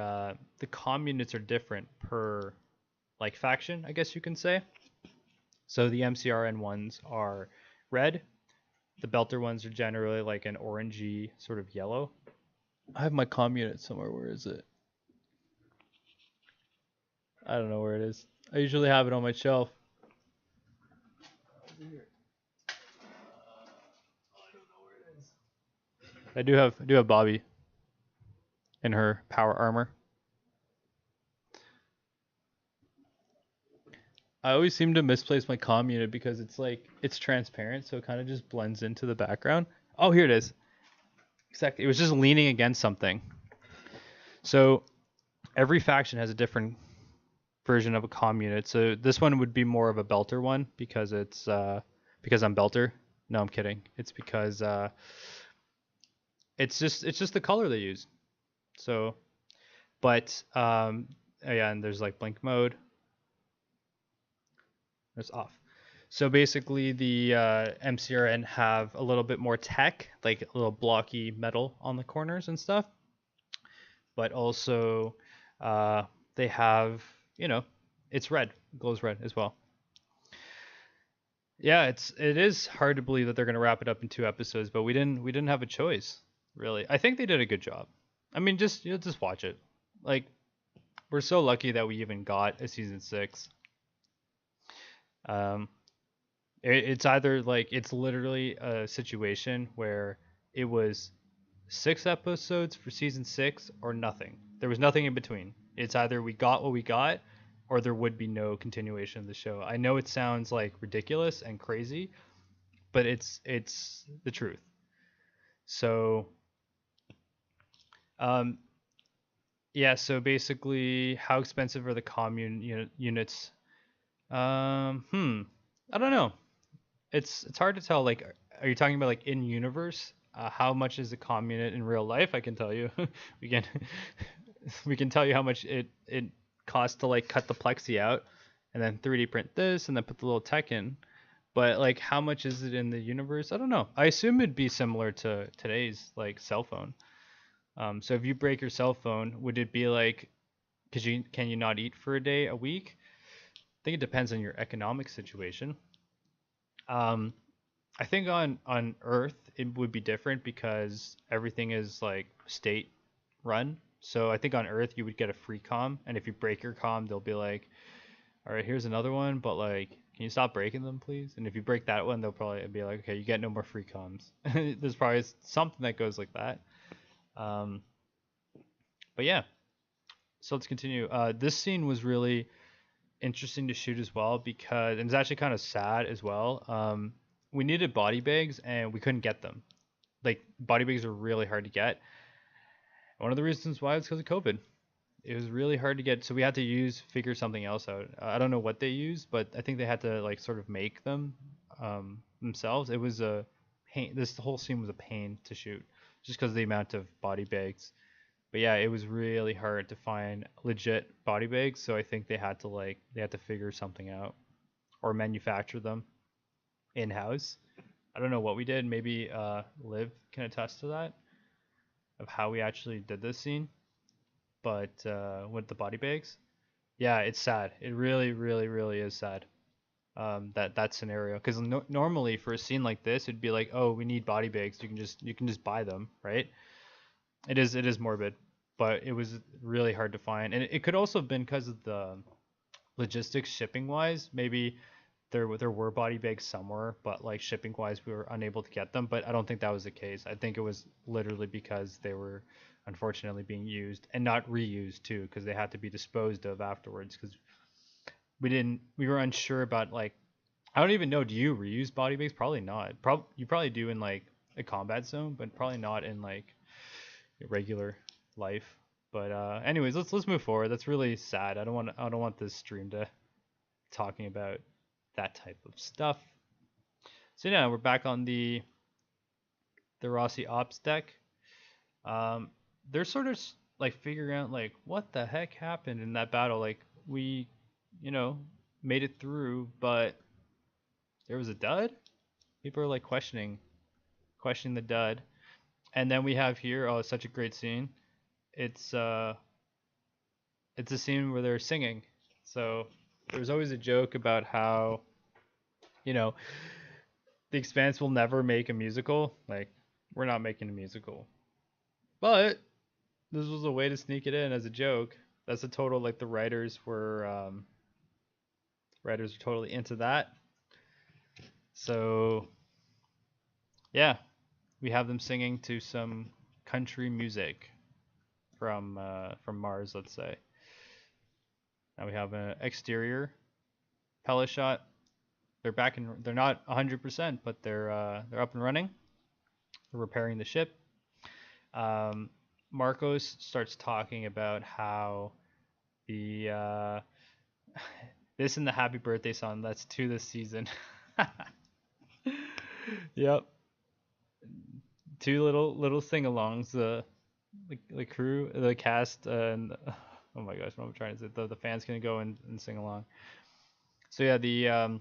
comm units are different per like faction, I guess you can say. So the MCRN ones are red. The Belter ones are generally like an orangey sort of yellow. I have my comm unit somewhere. Where is it? I don't know where it is. I usually have it on my shelf. I do have Bobby in her power armor. I always seem to misplace my comm unit because it's transparent, so it kind of just blends into the background. Oh, here it is. Exactly. It was just leaning against something. So every faction has a different version of a comm unit. So this one would be more of a Belter one because because I'm Belter. No, I'm kidding. It's because it's just the color they use. So, but yeah, and there's like blink mode. It's off. So basically, the MCRN have a little bit more tech, like a little blocky metal on the corners and stuff. But also, they have, it's red, it glows red as well. Yeah, it is hard to believe that they're gonna wrap it up in 2 episodes, but we didn't have a choice, really. I think they did a good job. I mean, just watch it. Like, we're so lucky that we even got a season 6. It's either like it's literally a situation where it was 6 episodes for season 6 or nothing. There was nothing in between. It's either we got what we got or there would be no continuation of the show. I know it sounds like ridiculous and crazy, but it's the truth. So yeah, so basically how expensive are the commune units? I don't know. It's hard to tell. Like, are you talking about like in universe? How much is a comm unit in real life? I can tell you. we can we can tell you how much it costs to like cut the plexi out, and then 3D print this, and then put the little tech in. But like, how much is it in the universe? I don't know. I assume it'd be similar to today's like cell phone. So if you break your cell phone, would it be like, can you not eat for a day, a week? I think it depends on your economic situation. I think on Earth it would be different because everything is like state run. So I think on Earth you would get a free comm, and if you break your comm, they'll be like, "All right, here's another one, but like, can you stop breaking them, please?" And if you break that one, they'll probably be like, "Okay, you get no more free comms." There's probably something that goes like that. But yeah, so let's continue. This scene was really interesting to shoot as well because, and it's actually kind of sad as well. We needed body bags and we couldn't get them. Like, body bags are really hard to get. One of the reasons why was because of COVID. It was really hard to get, so we had to figure something else out. I don't know what they used, but I think they had to like sort of make them themselves. It was a pain. This whole scene was a pain to shoot, just because of the amount of body bags. But yeah, it was really hard to find legit body bags, so I think they had to figure something out or manufacture them in house. I don't know what we did. Maybe Liv can attest to that of how we actually did this scene. But with the body bags, yeah, it's sad. It really, really, really is sad. That scenario, because normally for a scene like this, it'd be like, oh, we need body bags. You can just buy them, right? It is morbid, but it was really hard to find, and it could also have been because of the logistics shipping wise. Maybe there were body bags somewhere, but like shipping wise, we were unable to get them. But I don't think that was the case. I think it was literally because they were unfortunately being used and not reused too, because they had to be disposed of afterwards. Because we were unsure about like, I don't even know. Do you reuse body bags? Probably not. You probably do in like a combat zone, but probably not in like regular life. But anyways, let's move forward. That's really sad. I don't want this stream to talking about that type of stuff. So yeah, we're back on the Rossi Ops deck. Um, they're sort of like figuring out like what the heck happened in that battle. Like we, you know, made it through, but there was a dud. People are like questioning the dud. And then we have here, oh, it's such a great scene. It's it's a scene where they're singing. So there's always a joke about how, you know, the Expanse will never make a musical. Like, we're not making a musical. But this was a way to sneak it in as a joke. That's a total like the writers are totally into that. So yeah, we have them singing to some country music from Mars, let's say. Now we have an exterior Pella shot. They're back in. They're not 100%, but they're up and running. They're repairing the ship. Marcos starts talking about how the this and the happy birthday song that's to this season. Yep, two little sing-alongs. The crew, the cast, and oh my gosh, what am I trying to say? The fans can go and sing along. So yeah, the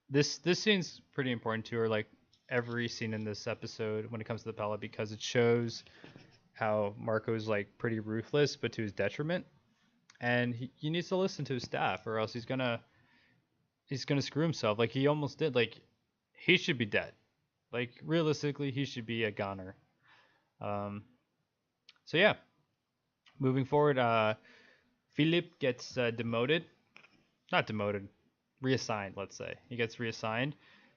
this scene's pretty important too, or like every scene in this episode when it comes to the Pella, because it shows how Marco's like pretty ruthless, but to his detriment, and he needs to listen to his staff, or else he's gonna screw himself. Like he almost did. Like he should be dead. Like realistically, he should be a goner. Um, so yeah, moving forward, Philip gets demoted, not demoted, reassigned. Let's say he gets reassigned.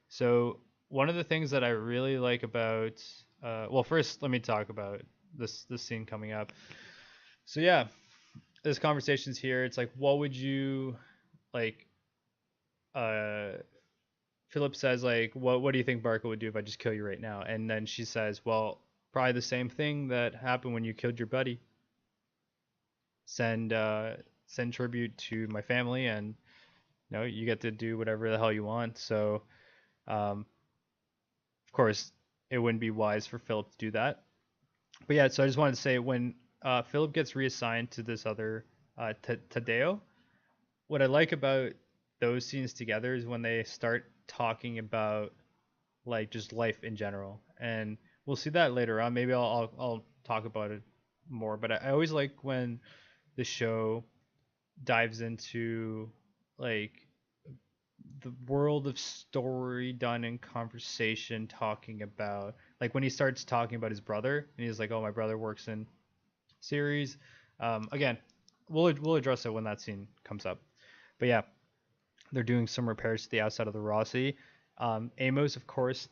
So one of the things that I really like about, well, first let me talk about this scene coming up. So yeah, this conversation's here. It's like, what would you like? Philip says like, what do you think Barco would do if I just kill you right now? And then she says, well, probably the same thing that happened when you killed your buddy. Send tribute to my family, and you get to do whatever the hell you want. So, of course, it wouldn't be wise for Philip to do that. But yeah, so I just wanted to say when Philip gets reassigned to this other Tadeo, what I like about those scenes together is when they start talking about like just life in general, and we'll see that later on. Maybe I'll talk about it more, but I always like when the show dives into like the world of story done in conversation, talking about like when he starts talking about his brother and he's like, oh, my brother works in series. Again, we'll address it when that scene comes up. But yeah, they're doing some repairs to the outside of the Rossi. Amos, of course,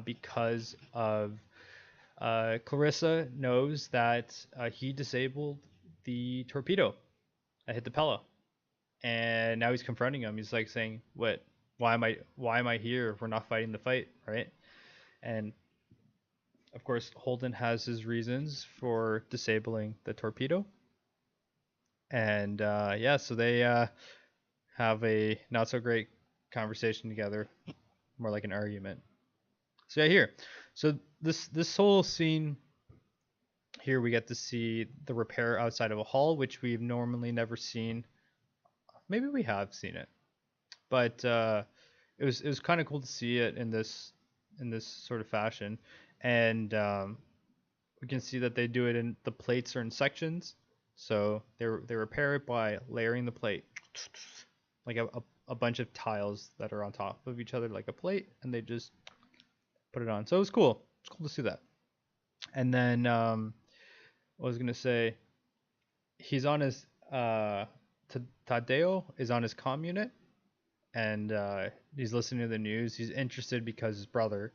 because of Clarissa knows that he disabled the torpedo that hit the Pella, and now he's confronting him. He's like saying, "What? Why am I here if we're not fighting the fight, right?" And of course, Holden has his reasons for disabling the torpedo, and yeah, so they have a not so great conversation together, more like an argument. So yeah, here, so this whole scene here, we get to see the repair outside of a hall, which we've normally never seen. Maybe we have seen it, but it was kind of cool to see it in this sort of fashion, and we can see that they do it in the plates are in sections, so they repair it by layering the plate like a bunch of tiles that are on top of each other like a plate, and they just put it on. So it was cool. It's cool to see that. And then I was gonna say he's on his Tadeo is on his comm unit, and he's listening to the news. He's interested because his brother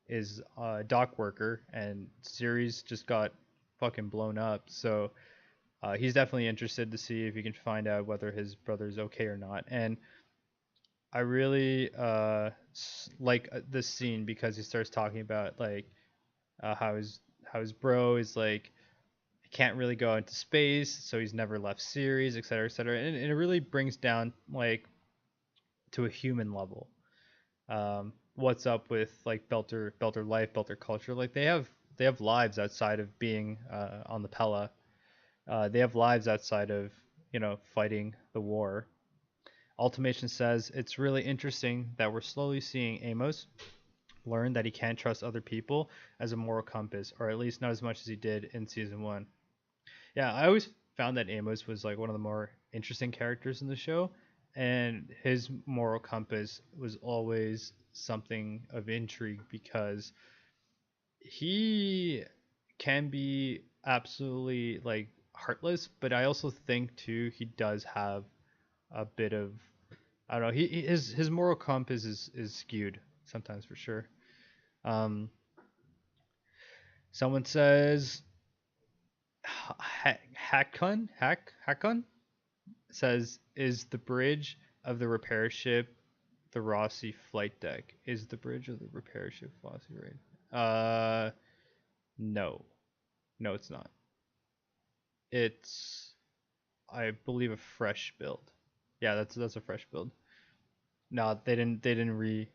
is a dock worker, and Ceres just got fucking blown up. So he's definitely interested to see if he can find out whether his brother's okay or not. And I really like this scene because he starts talking about like how his bro is like can't really go into space, so he's never left Ceres, et cetera, et cetera. And it really brings down like to a human level. What's up with like Belter life, Belter culture? Like they have lives outside of being on the Pella. They have lives outside of fighting the war. Ultimation says it's really interesting that we're slowly seeing Amos learn that he can't trust other people as a moral compass, or at least not as much as he did in season one. Yeah, I always found that Amos was like one of the more interesting characters in the show, and his moral compass was always something of intrigue because he can be absolutely like heartless, but I also think too he does have a bit of I don't know. His moral compass is skewed sometimes for sure. Um, Someone says Hakon says is the bridge of the repair ship the Rossi flight deck. Is the bridge of the repair ship Rossi right? No, no, it's not. It's I believe a fresh build. Yeah, that's a fresh build. No, they didn't re.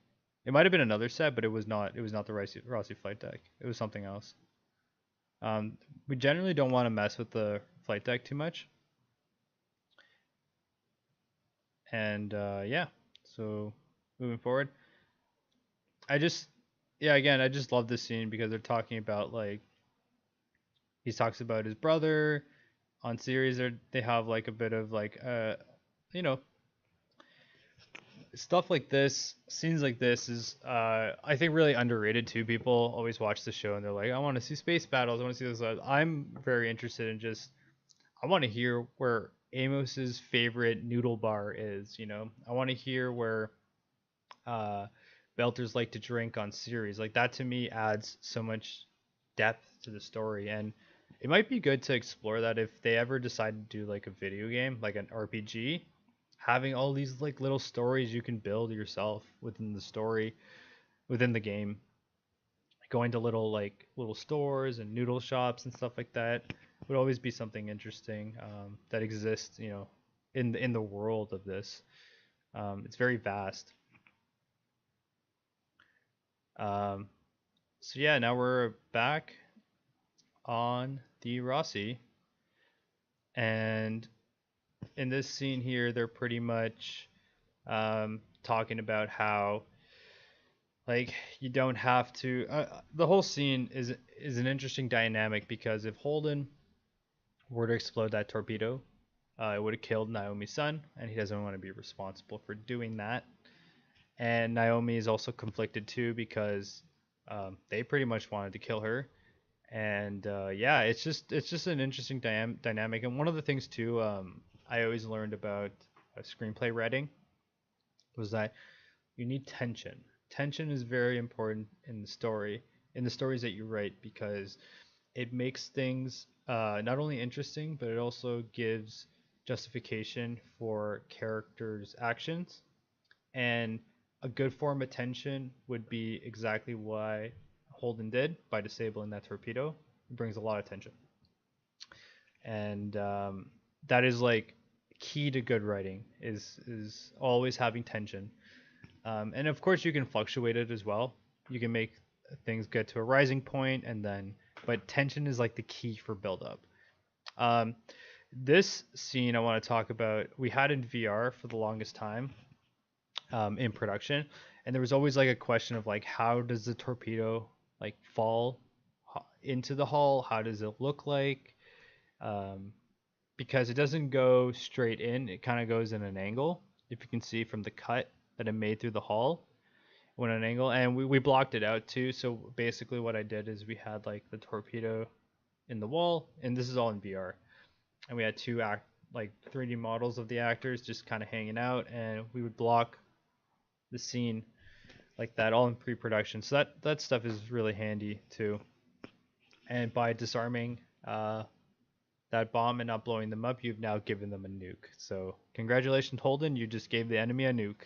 It might have been another set, but it was not. It was not the Rossi flight deck. It was something else. We generally don't want to mess with the flight deck too much. And yeah, so moving forward, I just yeah again I just love this scene because they're talking about like he talks about his brother on series. They have like a bit of like you know stuff like this, scenes like this is I think really underrated too. People always watch the show and they're like, I want to see space battles, I want to see this. I'm very interested in just I want to hear where Amos's favorite noodle bar is. I want to hear where uh, Belters like to drink on series. Like that to me adds so much depth to the story, and it might be good to explore that if they ever decide to do like a video game, like an RPG, having all these like little stories you can build yourself within the story, within the game, going to little stores and noodle shops and stuff like that would always be something interesting that exists, in the world of this. It's very vast. Um, so yeah, now we're back on the Rossi, and in this scene here, they're pretty much talking about how like you don't have to. The whole scene is an interesting dynamic because if Holden were to explode that torpedo, it would have killed Naomi's son, and he doesn't want to be responsible for doing that. And Naomi is also conflicted too because they pretty much wanted to kill her. And yeah, it's just an interesting dynamic. And one of the things too, I always learned about screenplay writing was that you need tension. Tension is very important in the story, in the stories that you write, because it makes things not only interesting, but it also gives justification for characters' actions. And a good form of tension would be exactly why Holden did by disabling that torpedo. It brings a lot of tension. And that is like key to good writing is always having tension. And of course, you can fluctuate it as well. You can make things get to a rising point, and then, but tension is like the key for build-up. Um, this scene I want to talk about, we had in VR for the longest time in production, and there was always like a question of like, how does the torpedo like fall into the hull? How does it look like? Um, because it doesn't go straight in; it kind of goes in an angle. If you can see from the cut that it made through the hull, went an angle, and we blocked it out too. So basically what I did is we had like the torpedo in the wall, and this is all in VR, and we had two like 3D models of the actors just kind of hanging out, and we would block the scene like that, all in pre-production. So that stuff is really handy too. And by disarming that bomb and not blowing them up, you've now given them a nuke. So congratulations, Holden, you just gave the enemy a nuke.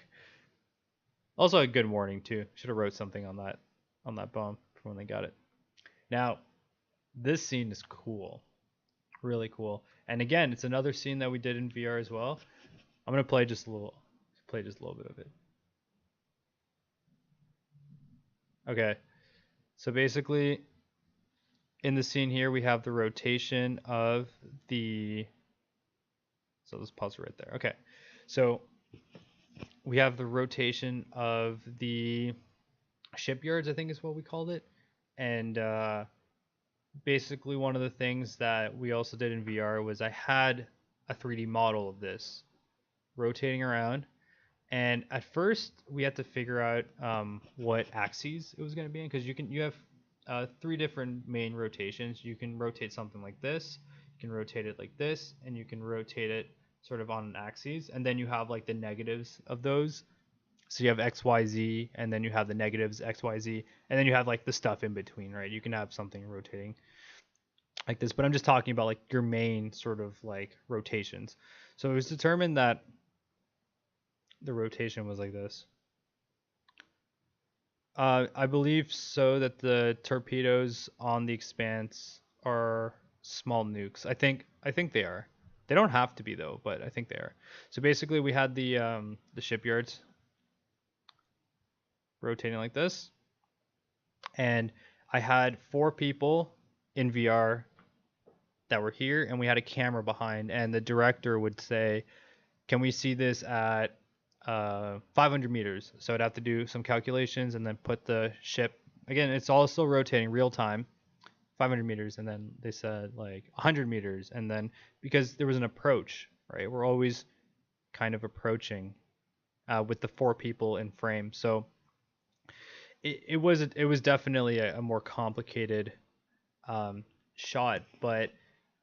Also a good warning too. Should have wrote something on that bomb for when they got it. Now, this scene is cool, really cool. And again, it's another scene that we did in VR as well. I'm gonna play just a little bit of it. Okay, so basically, in the scene here, we have the rotation of the. So let's pause right there. Okay, so we have the rotation of the shipyards, I think is what we called it, and basically one of the things that we also did in VR was I had a 3D model of this rotating around, and at first we had to figure out what axes it was going to be in, because you have three different main rotations. You can rotate something like this, you can rotate it like this, and you can rotate it sort of on an axis, and then you have like the negatives of those. So you have XYZ, and then you have the negatives XYZ, and then you have like the stuff in between, right? You can have something rotating like this, but I'm just talking about like your main sort of like rotations. So it was determined that the rotation was like this. I believe so that the torpedoes on the Expanse are small nukes. I think they are. They don't have to be though, but I think they are. So basically, we had the shipyards rotating like this, and I had 4 people in VR that were here, and we had a camera behind, and the director would say, "Can we see this at 500 meters?" So I'd have to do some calculations and then put the ship again. It's all still rotating real time, 500 meters, and then they said like 100 meters, and then because there was an approach, right? We're always kind of approaching with the 4 people in frame, so it was definitely a more complicated shot, but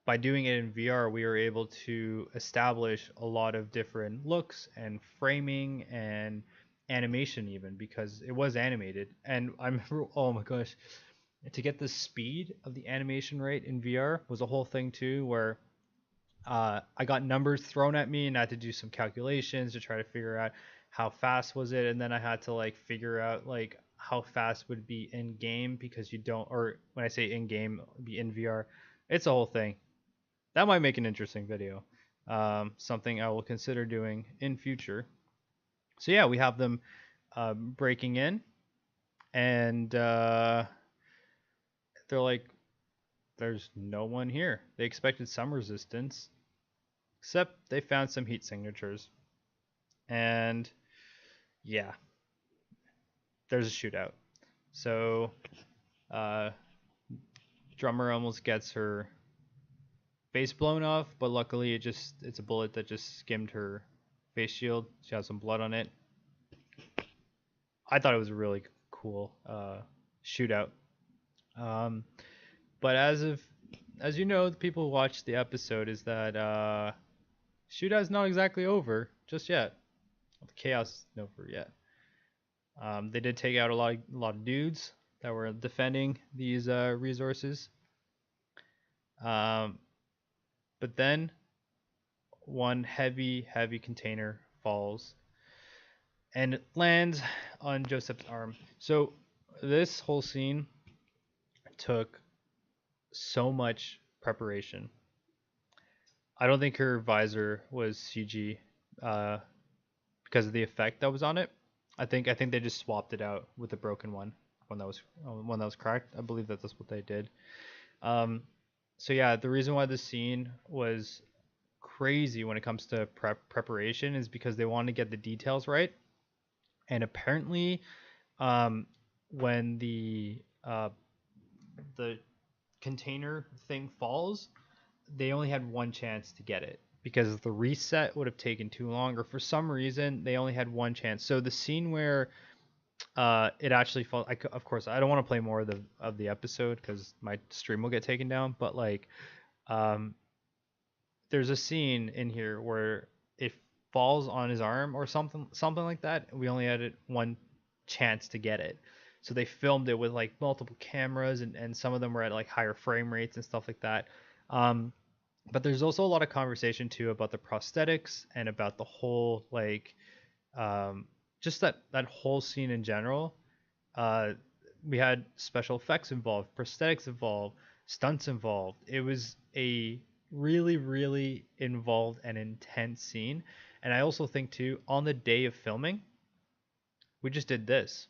by doing it in VR, we were able to establish a lot of different looks and framing and animation, even because it was animated. And I remember, oh my gosh, to get the speed of the animation rate in VR was a whole thing too, where I got numbers thrown at me and I had to do some calculations to try to figure out how fast was it, and then I had to like figure out like how fast would be in game, because you don't, or when I say in game, be in VR, it's a whole thing. That might make an interesting video. Something I will consider doing in future. So yeah, we have them breaking in, and they're like, "There's no one here." They expected some resistance, except they found some heat signatures, and yeah, there's a shootout. So drummer almost gets her face blown off, but luckily it's a bullet that just skimmed her face shield. She has some blood on it. I thought it was a really cool shootout. But as you know, the people who watched the episode, is that shootout's not exactly over just yet. The chaos isn't over yet. They did take out a lot of dudes that were defending these resources. But then one heavy container falls and it lands on Joseph's arm. So this whole scene took so much preparation. I don't think her visor was CG because of the effect that was on it. I think they just swapped it out with the broken one when that was cracked. I believe that's what they did. So yeah, the reason why the scene was crazy when it comes to preparation is because they wanted to get the details right. And apparently, when the container thing falls, they only had one chance to get it, because the reset would have taken too long, or for some reason they only had one chance. So the scene where it actually falls, of course I don't want to play more of the episode because my stream will get taken down, but like there's a scene in here where it falls on his arm or something like that. We only had one chance to get it. So they filmed it with like multiple cameras, and some of them were at like higher frame rates and stuff like that. Um, but there's also a lot of conversation too about the prosthetics and about the whole like um, just that whole scene in general. Uh, we had special effects involved, prosthetics involved, stunts involved. It was a really, really involved and intense scene. And I also think too, on the day of filming, we just did this.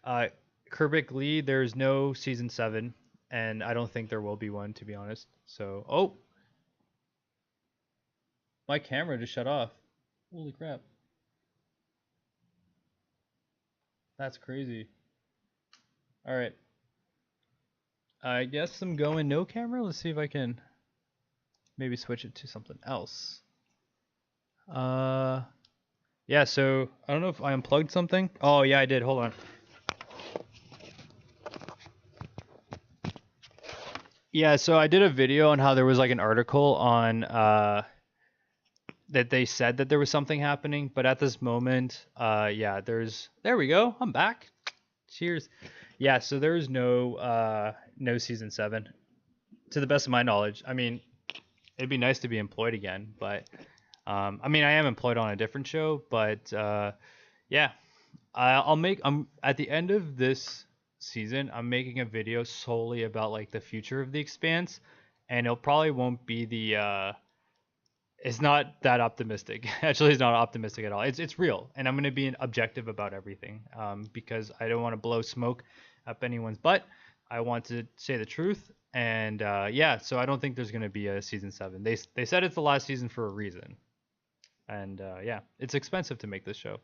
Uh, Kerbik Lee, there's no season 7, and I don't think there will be one, to be honest. So, oh, my camera just shut off. Holy crap. That's crazy. All right. I guess I'm going no camera. Let's see if I can maybe switch it to something else. Yeah, so I don't know if I unplugged something. Oh, yeah, I did. Hold on. Yeah, so I did a video on how there was like an article on that they said that there was something happening, but at this moment, yeah, there we go. I'm back. Cheers. Yeah, so there's no season 7 to the best of my knowledge. I mean, it'd be nice to be employed again, but I mean, I am employed on a different show, but yeah, I'm at the end of this season, I'm making a video solely about like the future of the Expanse, and it probably won't be it's not that optimistic. Actually, it's not optimistic at all. It's real, and I'm gonna be objective about everything, because I don't want to blow smoke up anyone's butt. I want to say the truth, and yeah, so I don't think there's gonna be a season 7. They said it's the last season for a reason, and yeah, it's expensive to make this show,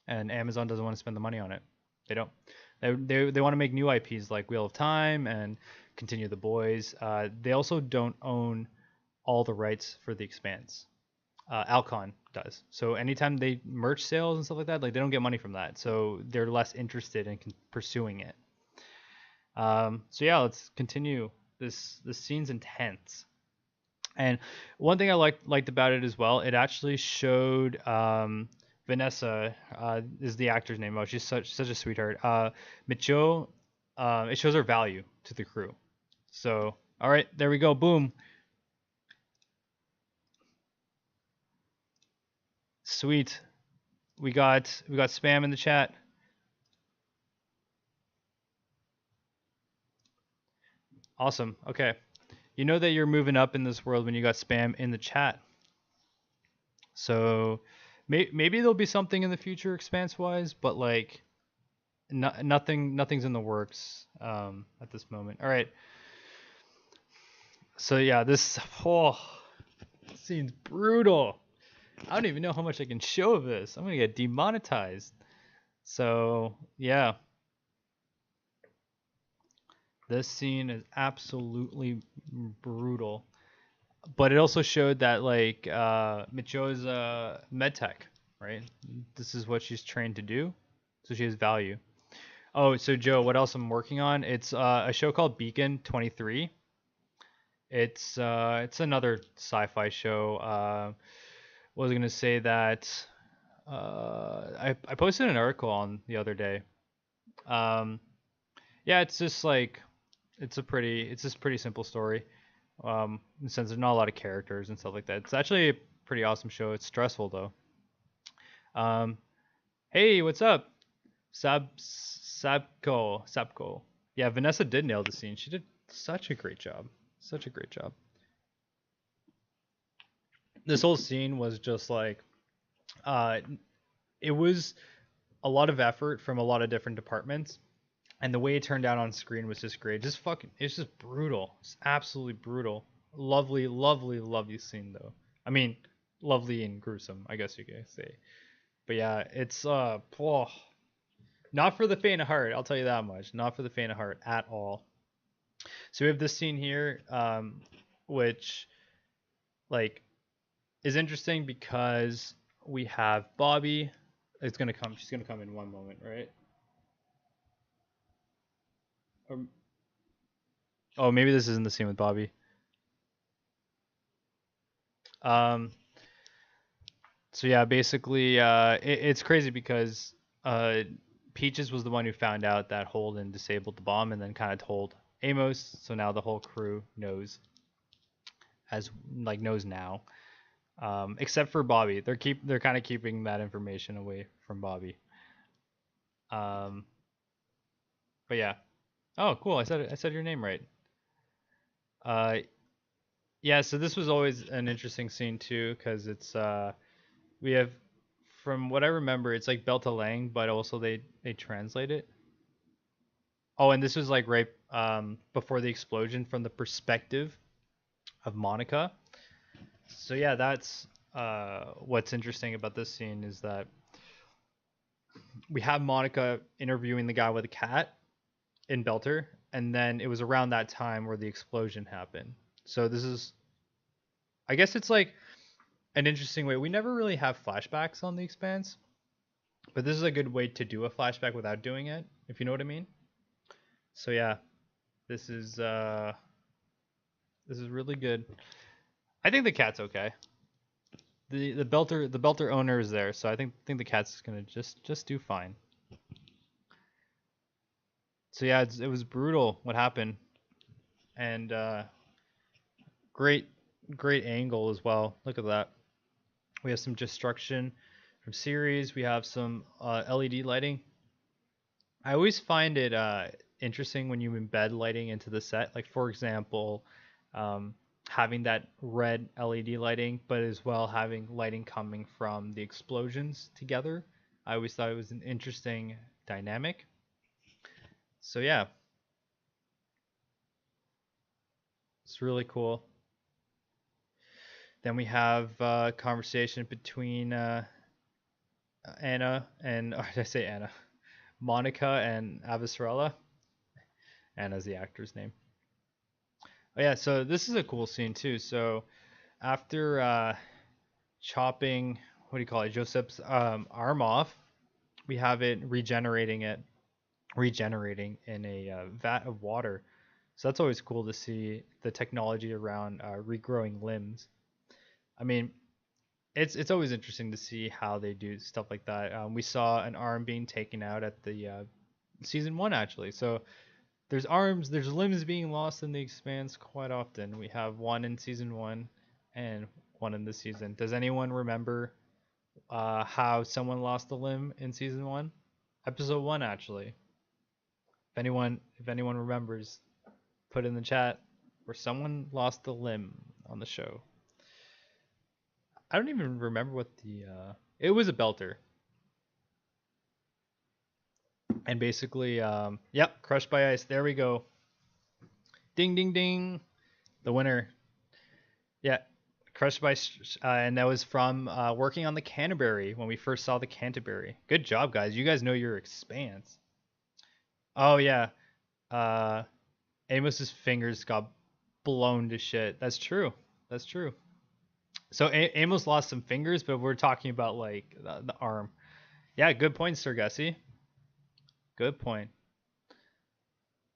and Amazon doesn't want to spend the money on it. They don't. They want to make new IPs like Wheel of Time and continue The Boys. They also don't own all the rights for the Expanse. Alcon does. So anytime they merch sales and stuff like that, like they don't get money from that. So they're less interested in pursuing it. So yeah, let's continue. This scene's intense. And one thing I liked about it as well, it actually showed Vanessa is the actor's name. Oh, she's such a sweetheart. Micho, it shows her value to the crew. So all right, there we go. Boom. Sweet. We got spam in the chat. Awesome. Okay. You know that you're moving up in this world when you got spam in the chat. So maybe there'll be something in the future Expanse wise, but like nothing's in the works at this moment. All right. So yeah, this scene's brutal. I don't even know how much I can show of this. I'm gonna get demonetized. So yeah, this scene is absolutely brutal. But it also showed that like Micho is a med tech, right? This is what she's trained to do, so she has value. Oh, so Joe, what else I'm working on? It's a show called Beacon 23. It's another sci-fi show. Was gonna say that I posted an article on the other day. Um, yeah, it's just like it's just pretty simple story. In the sense there's not a lot of characters and stuff like that. It's actually a pretty awesome show. It's stressful though. Um, hey, what's up? Sabko. Yeah, Vanessa did nail the scene. She did such a great job. Such a great job. This whole scene was just like, uh, it was a lot of effort from a lot of different departments, and the way it turned out on screen was just great. It's just brutal. It's absolutely brutal. Lovely, lovely, lovely scene though. I mean, lovely and gruesome, I guess you could say. But yeah, it's not for the faint of heart. I'll tell you that much. Not for the faint of heart at all. So we have this scene here, which like is interesting because we have Bobby. It's gonna come. She's gonna come in one moment, right? Or, oh, maybe this isn't the scene with Bobby. Um, so yeah, basically, it's crazy because uh, Peaches was the one who found out that Holden disabled the bomb and then kind of told Amos. So now the whole crew knows, as like knows now. Except for Bobby, they're kind of keeping that information away from Bobby. Um, but yeah. Oh, cool. I said your name right. Uh, yeah. So this was always an interesting scene too, because it's we have, from what I remember, it's like Belta Lang, but also they translate it. Oh, and this was like right before the explosion from the perspective of Monica. So yeah, that's what's interesting about this scene is that we have Monica interviewing the guy with the cat in Belter, and then it was around that time where the explosion happened. So this is, I guess it's like an interesting way. We never really have flashbacks on the Expanse, but this is a good way to do a flashback without doing it, if you know what I mean. So yeah, this is uh this is really good. I think the cat's okay. The Belter owner is there, so I think the cat's gonna just do fine. So yeah, it was brutal what happened, and great great angle as well. Look at that. We have some destruction from series. We have some LED lighting. I always find it interesting when you embed lighting into the set. Like for example, um, having that red LED lighting, but as well having lighting coming from the explosions together. I always thought it was an interesting dynamic. So yeah, it's really cool. Then we have a conversation between Anna and, or did I say Anna? Monica and Avasarala. Anna's the actor's name. Oh yeah, so this is a cool scene too. So after chopping, what do you call it, Joseph's arm off, we have regenerating in a vat of water. So that's always cool to see the technology around regrowing limbs. I mean, it's always interesting to see how they do stuff like that. We saw an arm being taken out at the season one actually. So there's limbs being lost in the Expanse quite often. We have one in season one and one in this season. Does anyone remember how someone lost a limb in season one? Episode one, actually. If anyone remembers, put in the chat where someone lost a limb on the show. I don't even remember what the it was a belter. And basically, yep, crushed by ice. There we go. Ding ding ding. The winner. Yeah, crushed by and that was from working on the Canterbury when we first saw the Canterbury. Good job, guys. You guys know your Expanse. Oh yeah. Uh Amos's fingers got blown to shit. That's true. That's true. So Amos lost some fingers, but we're talking about like the arm. Yeah, good point, Sir Gussie. Good point.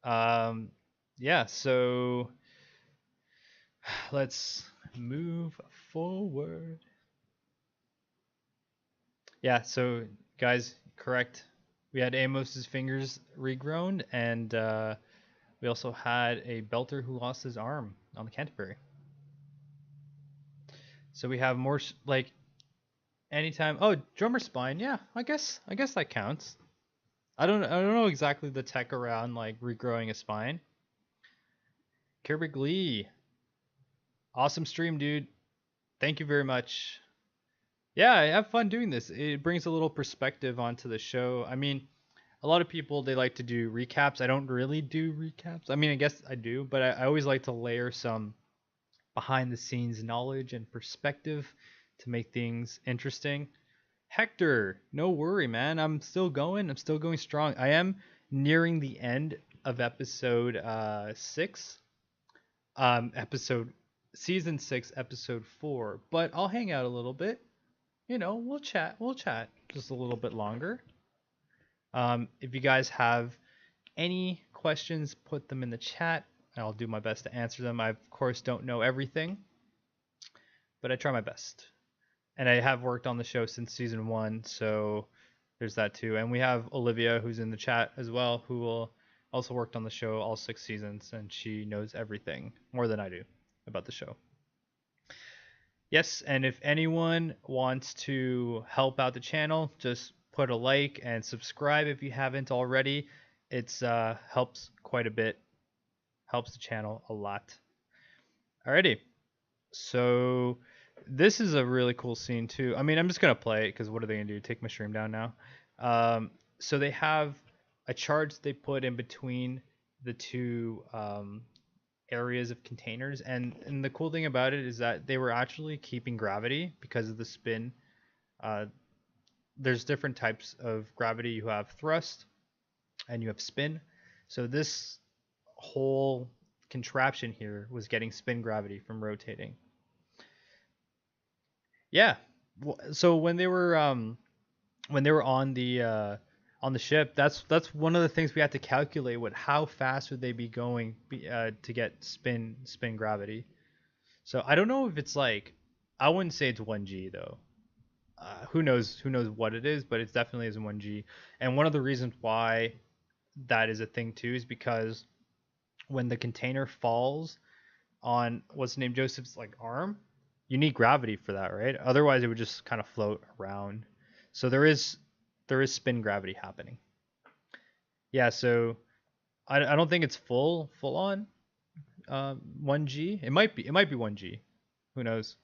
Um, yeah. So let's move forward. Yeah. So guys, correct. We had Amos's fingers regrown, and we also had a belter who lost his arm on the Canterbury. So we have more like anytime. Oh, drummer spine. Yeah, I guess that counts. I don't know exactly the tech around like regrowing a spine. Kerrick Lee, awesome stream, dude. Thank you very much. Yeah, I have fun doing this. It brings a little perspective onto the show. I mean, a lot of people they like to do recaps. I don't really do recaps. I mean, I guess I do, but I always like to layer some behind the scenes knowledge and perspective to make things interesting. Hector, no worry, man. I'm still going. I'm still going strong. I am nearing the end of episode 6. Episode season 6, episode 4. But I'll hang out a little bit. You know, we'll chat. We'll chat just a little bit longer. If you guys have any questions, put them in the chat. And I'll do my best to answer them. I of course don't know everything. but I try my best. And I have worked on the show since season 1, so there's that too. And we have Olivia, who's in the chat as well, who will also worked on the show all 6 seasons, and she knows everything more than I do about the show. Yes, and if anyone wants to help out the channel, just put a like and subscribe if you haven't already. It's helps quite a bit, helps the channel a lot. Alrighty, so this is a really cool scene too. I mean, I'm just gonna play it because what are they gonna do? Take my stream down now? So they have a charge they put in between the two areas of containers, and the cool thing about it is that they were actually keeping gravity because of the spin. There's different types of gravity. You have thrust and you have spin. So this whole contraption here was getting spin gravity from rotating. Yeah. So when they were on the ship, that's one of the things we had to calculate. How fast would they be going to get spin gravity? So I don't know if it's like, I wouldn't say it's 1G though. Who knows what it is, but it definitely isn't 1G. And one of the reasons why that is a thing too is because when the container falls on what's named Joseph's like arm, you need gravity for that, right? Otherwise it would just kind of float around. So there is spin gravity happening. Yeah, so I don't think it's full on 1G. It might be 1G. Who knows?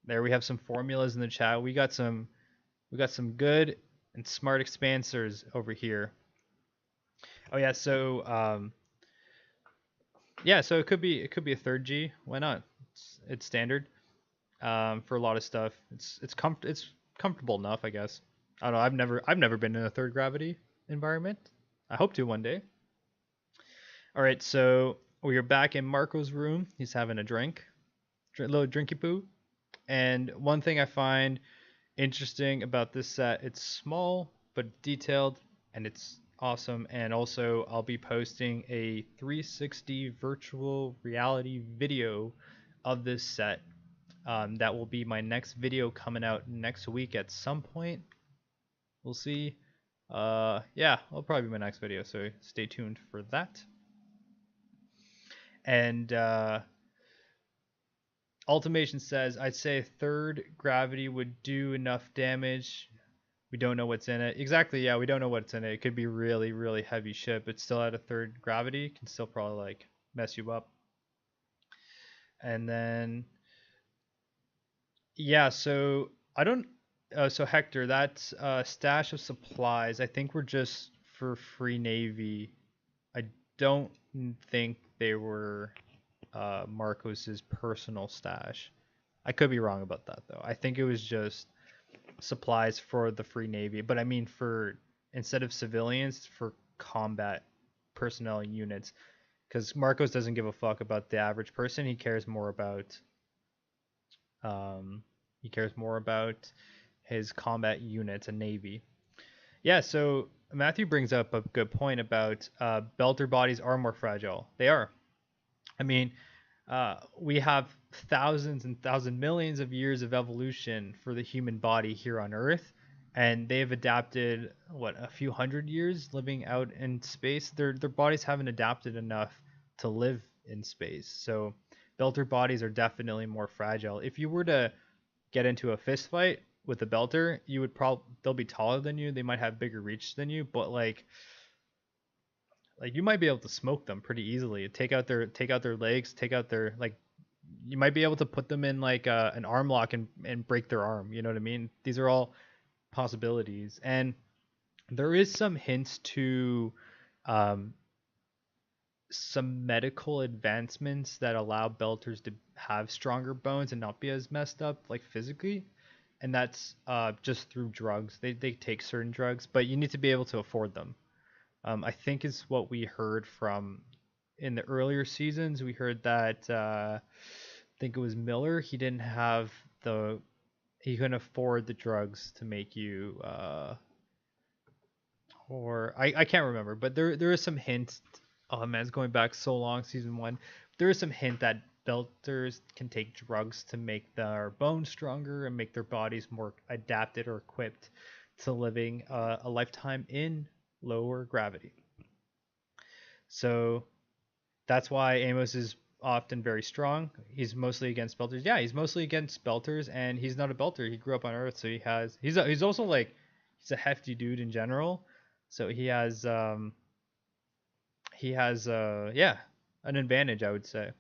There we have some formulas in the chat. We got some good and smart expansers over here. Oh yeah, so so it could be a third G. Why not? It's standard for a lot of stuff. It's comfortable enough, I guess. I don't know. I've never been in a third gravity environment. I hope to one day. All right, so we are back in Marco's room. He's having a drink, a little drinky poo. And one thing I find interesting about this set, it's small but detailed, and it's awesome. And also, I'll be posting a 360 virtual reality video of this set. That will be my next video coming out next week at some point. We'll see. Yeah, it'll probably be my next video, so stay tuned for that. And Ultimation says, I'd say third gravity would do enough damage. We don't know what's in it. Exactly, yeah, we don't know what's in it. It could be really, really heavy ship. It's still at a third gravity. It can still probably like mess you up. And then yeah, so I don't so Hector, that stash of supplies, I think were just for Free Navy. I don't think they were Marcos's personal stash. I could be wrong about that though. I think it was just supplies for the Free Navy, but I mean for instead of civilians, for combat personnel units, because Marcos doesn't give a fuck about the average person. He cares more about his combat units and navy. Yeah, so Matthew brings up a good point about belter bodies are more fragile. They are. I mean, we have thousands and millions of years of evolution for the human body here on Earth, and they've adapted a few hundred years living out in space. Their bodies haven't adapted enough to live in space. So belter bodies are definitely more fragile. If you were to get into a fist fight with a belter, you would they'll be taller than you. They might have bigger reach than you, but like you might be able to smoke them pretty easily. Take out their legs, take out their you might be able to put them in like an arm lock and break their arm. You know what I mean? These are all possibilities, and there is some hints to some medical advancements that allow belters to have stronger bones and not be as messed up like physically, and that's just through drugs. They take certain drugs, but you need to be able to afford them. I think is what we heard from in the earlier seasons. We heard that I think it was Miller. He couldn't afford the drugs to make you or I can't remember, but there is some hints. Oh man, it's going back so long, season 1. there is some hint that Belters can take drugs to make their bones stronger and make their bodies more adapted or equipped to living a lifetime in lower gravity. So that's why Amos is often very strong. He's mostly against Belters. Yeah, he's mostly against Belters, and he's not a Belter. He grew up on Earth, so he's also like he's a hefty dude in general. So he has yeah, an advantage, I would say.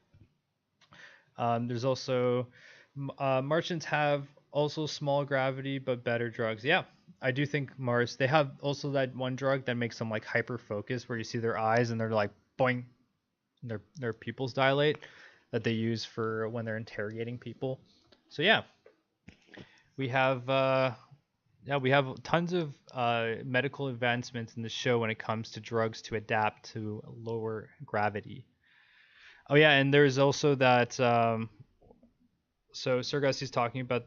There's also Martians have also small gravity but better drugs. Yeah, I do think Mars, they have also that one drug that makes them like hyper focused, where you see their eyes and they're like boing, their pupils dilate, that they use for when they're interrogating people. So yeah, we have we have tons of medical advancements in the show when it comes to drugs to adapt to lower gravity. Oh yeah, and there's also that. So Sergasi's talking about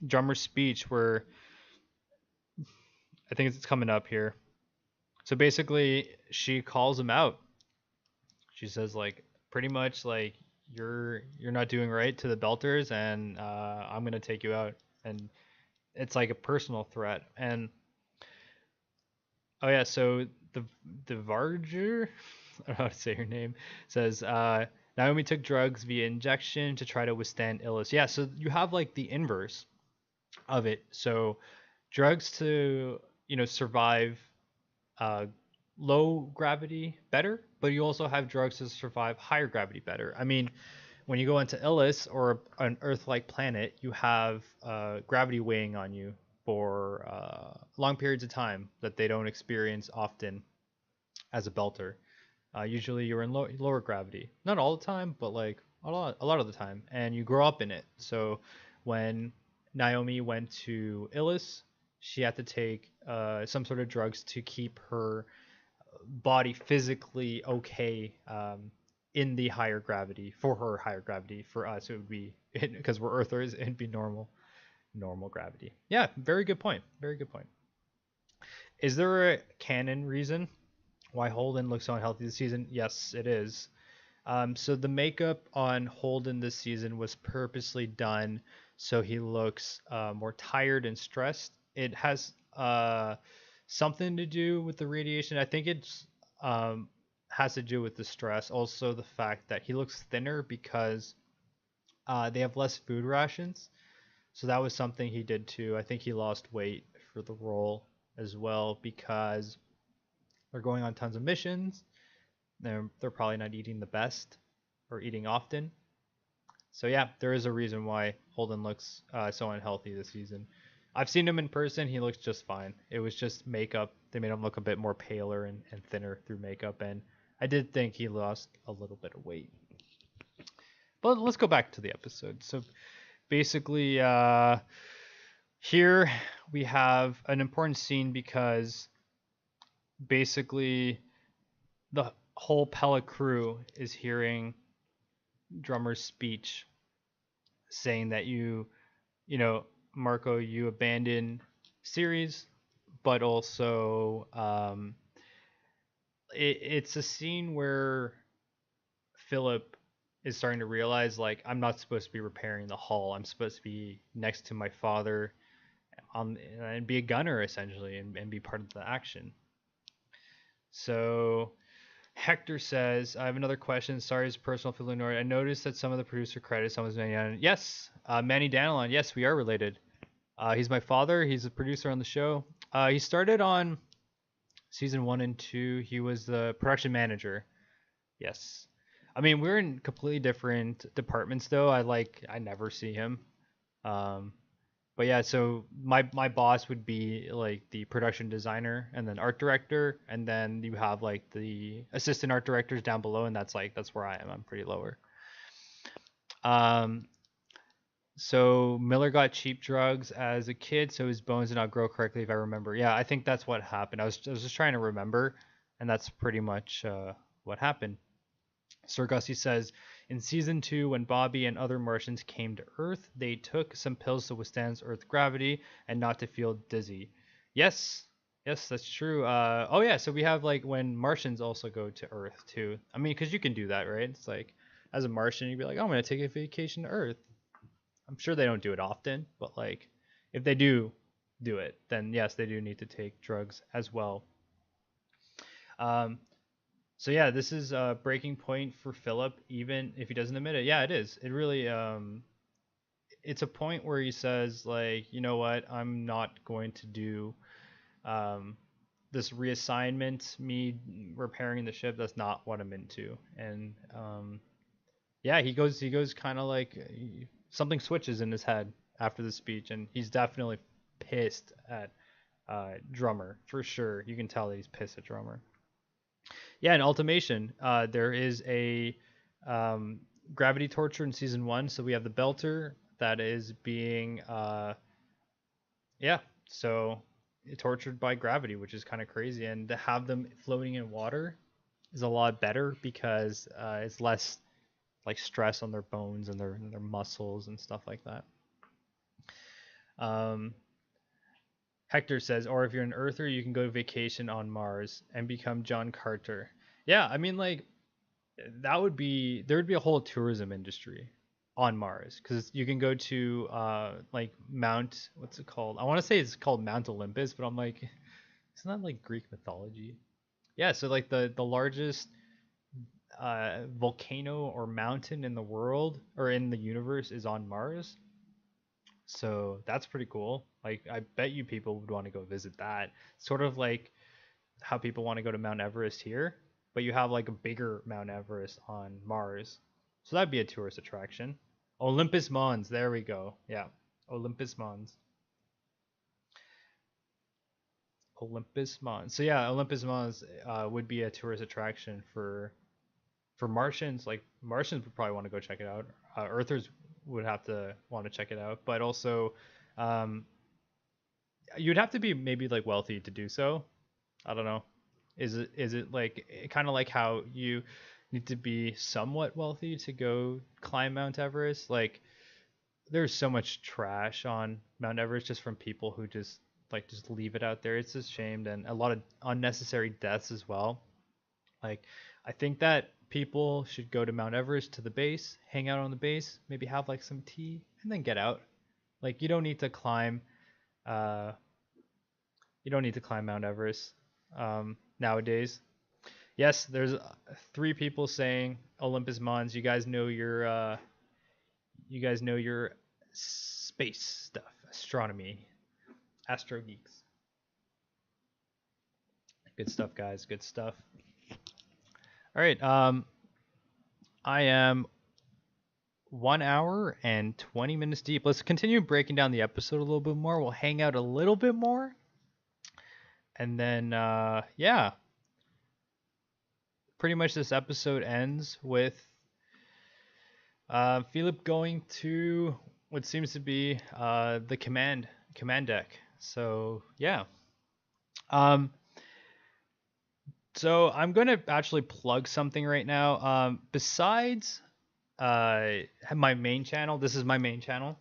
drummer's speech, where I think it's coming up here. So basically, she calls him out. She says like pretty much like you're not doing right to the Belters, and I'm gonna take you out, and it's like a personal threat. And oh yeah, so the Varger, I don't know how to say her name, says Naomi took drugs via injection to try to withstand illness. Yeah, so you have like the inverse of it. So drugs to survive uh, low gravity better, but you also have drugs to survive higher gravity better. I mean, when you go into Illis or an Earth-like planet, you have gravity weighing on you for long periods of time that they don't experience often as a Belter. Usually you're in lower gravity, not all the time, but like a lot of the time, and you grow up in it. So when Naomi went to Illis, she had to take some sort of drugs to keep her body physically okay in the higher gravity. For her, higher gravity. For us, it would be, because we're Earthers, it'd be normal gravity. Yeah, very good point. Very good point. Is there a canon reason why Holden looks so unhealthy this season? Yes, it is. So the makeup on Holden this season was purposely done so he looks more tired and stressed. It has something to do with the radiation. I think it's has to do with the stress. Also, the fact that he looks thinner because they have less food rations. So that was something he did too. I think he lost weight for the role as well because they're going on tons of missions. They're probably not eating the best or eating often. So yeah, there is a reason why Holden looks so unhealthy this season. I've seen him in person. He looks just fine. It was just makeup. They made him look a bit more paler and thinner through makeup. And I did think he lost a little bit of weight. But let's go back to the episode. So basically, here we have an important scene because basically the whole Pella crew is hearing Drummer's speech saying that Marco, you abandoned Ceres, but also it's a scene where Philip is starting to realize, like, I'm not supposed to be repairing the hull. I'm supposed to be next to my father and be a gunner, essentially, and be part of the action. So Hector says, I have another question. Sorry, it's personal for Lenore. I noticed that some of the producer credits, some was Manny Danilon. Yes, Manny Danilon. Yes, we are related. He's my father. He's a producer on the show. He started on season 1 and 2. He was the production manager. Yes. I mean, we're in completely different departments, though. I never see him. But yeah, so my boss would be like the production designer and then art director, and then you have like the assistant art directors down below, and that's where I am. I'm pretty lower. So Miller got cheap drugs as a kid, so his bones did not grow correctly, if I remember. Yeah, I think that's what happened. I was just trying to remember, and that's pretty much what happened. Sir Gussie says, in season 2, when Bobby and other Martians came to Earth, they took some pills to withstand Earth's gravity and not to feel dizzy. Yes, Yes, that's true. Oh yeah, so we have like when Martians also go to Earth too. I mean, because you can do that, right? It's like as a Martian, you'd be like, oh, I'm gonna take a vacation to Earth. I'm sure they don't do it often, but like if they do it, then yes, they do need to take drugs as well. Um, so yeah, this is a breaking point for Philip, even if he doesn't admit it. Yeah, it is. It really it's a point where he says like, you know what, I'm not going to do um this reassignment, me repairing the ship. That's not what I'm into. And yeah, he goes kind of like something switches in his head after the speech, and he's definitely pissed at Drummer for sure. You can tell that he's pissed at Drummer. Yeah, and Ultimation. There is a um, gravity torture in season one. So we have the Belter that is being yeah, so tortured by gravity, which is kind of crazy. And to have them floating in water is a lot better because it's less like stress on their bones and their muscles and stuff like that. Um, Hector says, or if you're an Earther, you can go to vacation on Mars and become John Carter. Yeah, I mean, like that would be there would be a whole tourism industry on Mars because you can go to like Mount what's it called? I want to say it's called Mount Olympus, but I'm like, isn't that like Greek mythology? Yeah, so like the largest volcano or mountain in the world or in the universe is on Mars. So that's pretty cool. Like I bet you people would want to go visit that. Sort of like how people want to go to Mount Everest here, but you have like a bigger Mount Everest on Mars. So that'd be a tourist attraction. Olympus Mons, there we go. Yeah. Olympus Mons. Olympus Mons. So yeah, Olympus Mons would be a tourist attraction for Martians. Like Martians would probably want to go check it out. Earthers would have to want to check it out, but also um, you'd have to be maybe like wealthy to do so. I don't know. Is it like kind of like how you need to be somewhat wealthy to go climb Mount Everest? Like there's so much trash on Mount Everest just from people who just leave it out there. It's just shamed and a lot of unnecessary deaths as well. Like I think that people should go to Mount Everest to the base, hang out on the base, maybe have like some tea and then get out. Like uh you don't need to climb Mount Everest nowadays. Yes, there's three people saying Olympus Mons. You guys know your space stuff, astronomy, astro geeks. Good stuff, guys. Good stuff. All right. I am 1 hour and 20 minutes deep. Let's continue breaking down the episode a little bit more. We'll hang out a little bit more, and then yeah, pretty much this episode ends with Philip going to what seems to be the command deck. So yeah. Um, so I'm gonna actually plug something right now. Besides my main channel, this is my main channel.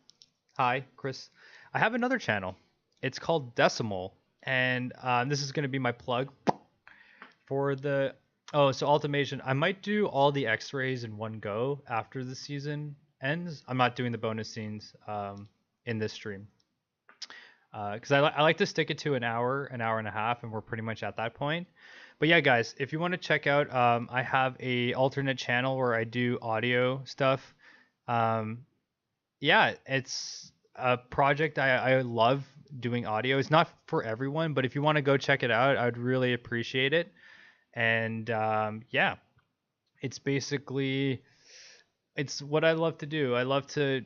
Hi, Chris. I have another channel. It's called Decimal, and this is gonna be my plug for the oh, so Ultimation. I might do all the X-rays in one go after the season ends. I'm not doing the bonus scenes in this stream because I like to stick it to an hour and a half, and we're pretty much at that point. But yeah, guys, if you want to check out, I have a alternate channel where I do audio stuff. Um, yeah, it's a project I love doing audio. It's not for everyone, but if you want to go check it out, I'd really appreciate it. And yeah, it's basically it's what I love to do. I love to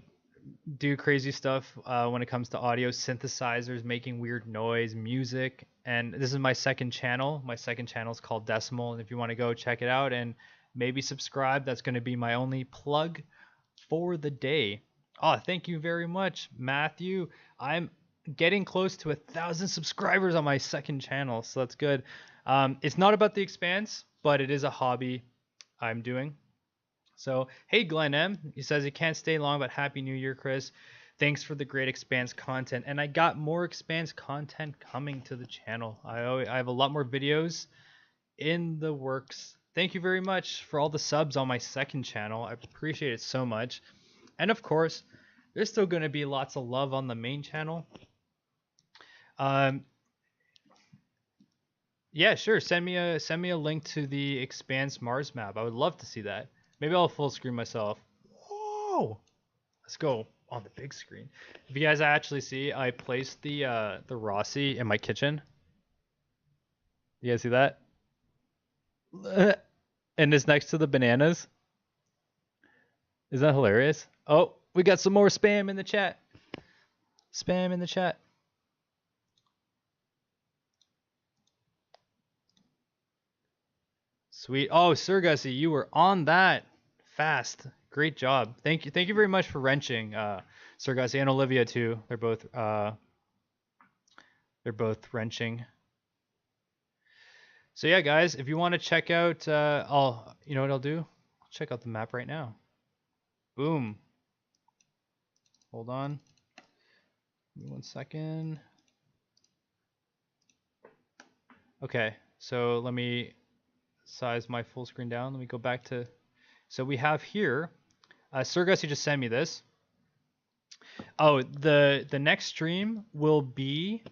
do crazy stuff when it comes to audio synthesizers, making weird noise, music. And this is my second channel. My second channel is called Decimal. And if you want to go check it out and maybe subscribe, that's going to be my only plug for the day. Oh, thank you very much, Matthew. I'm getting close to 1,000 subscribers on my second channel, so that's good. It's not about the Expanse, but it is a hobby I'm doing. So, hey, Glenn M. He says he can't stay long, but Happy New Year, Chris. Thanks for the great Expanse content, and I got more Expanse content coming to the channel. I have a lot more videos in the works. Thank you very much for all the subs on my second channel. I appreciate it so much. And of course, there's still going to be lots of love on the main channel. Yeah, sure. Send me a link to the Expanse Mars map. I would love to see that. Maybe I'll full screen myself. Whoa! Let's go on the big screen. If you guys actually see, I placed the Rossi in my kitchen. You guys see that? And it's next to the bananas. Is that hilarious? Oh, we got some more spam in the chat. Spam in the chat. Sweet. Oh, Sir Gussie, you were on that fast. Great job. Thank you. Thank you very much for wrenching, Sir Gussie, and Olivia too. They're both wrenching. So yeah, guys, if you want to check out, you know what I'll do? I'll check out the map right now. Boom. Hold on. Give me 1 second. Okay, so let me size my full screen down. Let me go back to. So we have here. Sir Gussie just sent me this. Oh, the next stream will be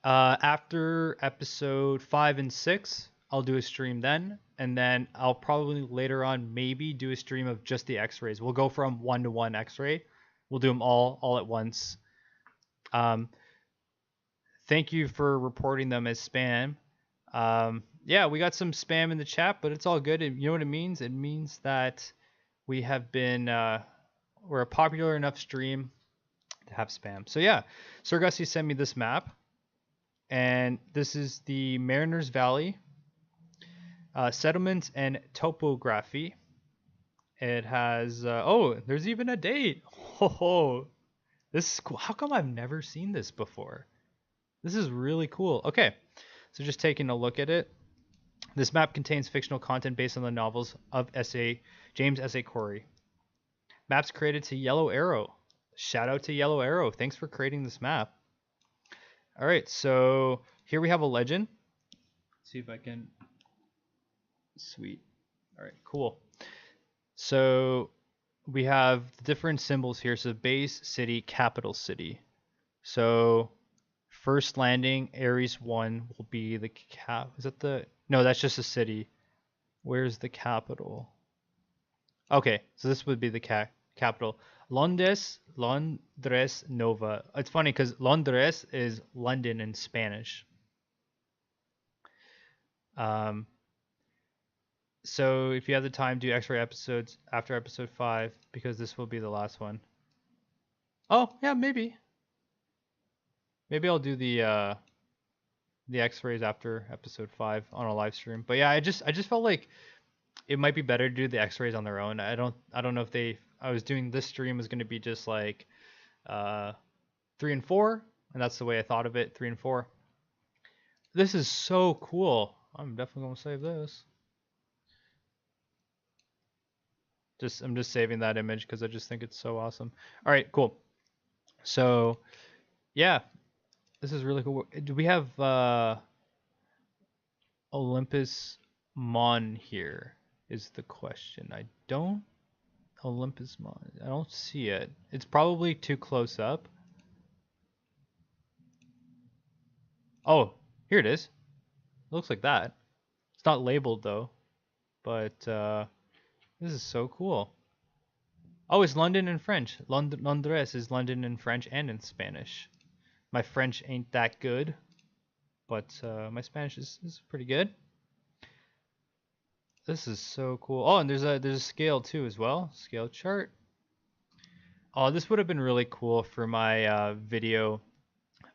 after episode 5 and 6. I'll do a stream then, and then I'll probably later on maybe do a stream of just the X-rays. We'll go from 1-to-1 X-ray. We'll do them all at once. Thank you for reporting them as spam. Yeah, we got some spam in the chat, but it's all good. You know what it means? It means that we have been we're a popular enough stream to have spam. So yeah, Sir Gussie sent me this map, and this is the Mariners Valley settlements and topography. It has oh, there's even a date. Oh, this is cool. How come I've never seen this before? This is really cool. Okay, so just taking a look at it. This map contains fictional content based on the novels of James S.A. Corey. Maps created to Yellow Arrow. Shout out to Yellow Arrow. Thanks for creating this map. All right, so here we have a legend. Let's see if I can. Sweet. All right, cool. So we have different symbols here. So base, city, capital city. So first landing, Ares 1 will be the cap. Is that the? No, that's just a city. Where's the capital? Okay, so this would be the capital. Londres Nova. It's funny because Londres is London in Spanish. So if you have the time, do X-ray episodes after episode 5 because this will be the last one. Oh yeah, maybe. Maybe I'll do the X-rays after episode 5 on a live stream. But yeah, I just felt like it might be better to do the X-rays on their own. I don't know if I was doing this stream was going to be just like 3 and 4, and that's the way I thought of it, 3 and 4. This is so cool. I'm definitely going to save this. I'm just saving that image because I just think it's so awesome. All right, cool. So yeah, this is really cool. Do we have Olympus Mon here is the question. I don't Olympus Mon. I don't see it. It's probably too close up. Oh, here it is. It looks like that. It's not labeled though, but this is so cool. Oh, it's London in French. Londres is London in French and in Spanish. My French ain't that good, but my Spanish is pretty good. This is so cool. Oh, and there's a scale too as well. Scale chart. Oh, this would have been really cool for my video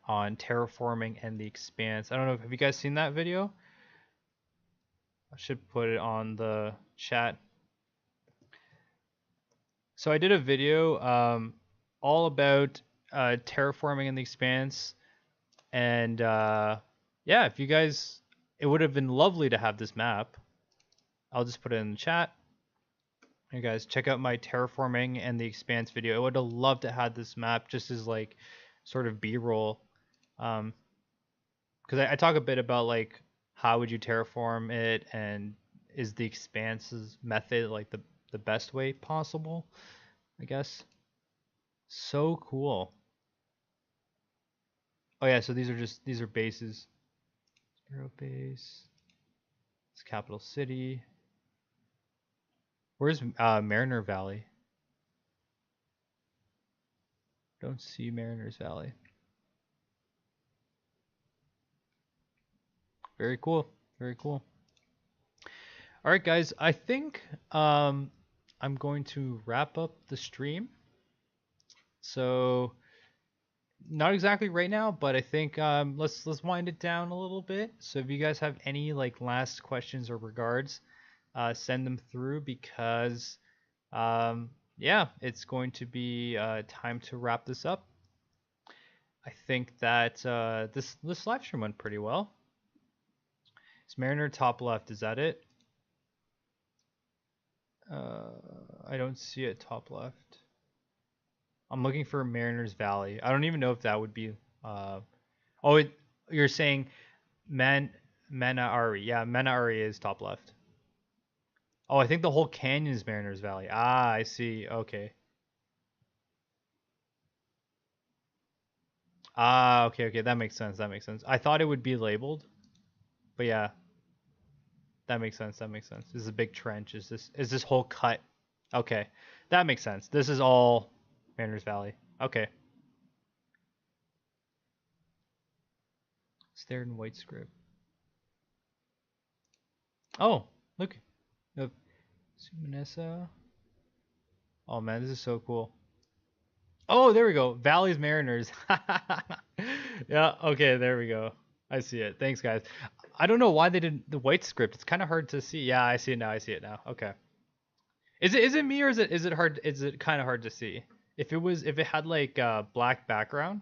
on terraforming and the Expanse. I don't know. Have you guys seen that video? I should put it on the chat. So I did a video all about terraforming in the Expanse, and yeah, if you guys, it would have been lovely to have this map. I'll just put it in the chat, Hey guys, check out my terraforming and the Expanse video. I would have loved to have this map just as like sort of B-roll. Because I talk a bit about like how would you terraform it, and is the Expanse's method like the best way possible, I guess. So cool. Oh yeah, so these are bases. Zero base. It's capital city. Where's Mariner Valley? Don't see Mariner's Valley. Very cool. Very cool. All right, guys. I think I'm going to wrap up the stream. So not exactly right now, but I think let's wind it down a little bit. So if you guys have any like last questions or regards, send them through because yeah, it's going to be time to wrap this up. I think that this live stream went pretty well. Is Mariner top left? Is that it? I don't see it top left. I'm looking for Mariner's Valley. I don't even know if that would be. Oh, you're saying Manaari. Yeah, Manaari is top left. Oh, I think the whole canyon is Mariner's Valley. Ah, I see. Okay. Ah, okay, okay. That makes sense. That makes sense. I thought it would be labeled, but yeah, that makes sense. That makes sense. This is a big trench. Is this whole cut? Okay, that makes sense. This is all Mariner's Valley. Okay. Stared in white script. Oh, look. Sumanessa. Oh man, this is so cool. Oh, there we go. Valley's Mariners. Yeah, okay, there we go. I see it. Thanks, guys. I don't know why they did the white script. It's kind of hard to see. Yeah, I see it now. I see it now. Okay. Is it me, or is it hard? Is it kind of hard to see? If it had like black background,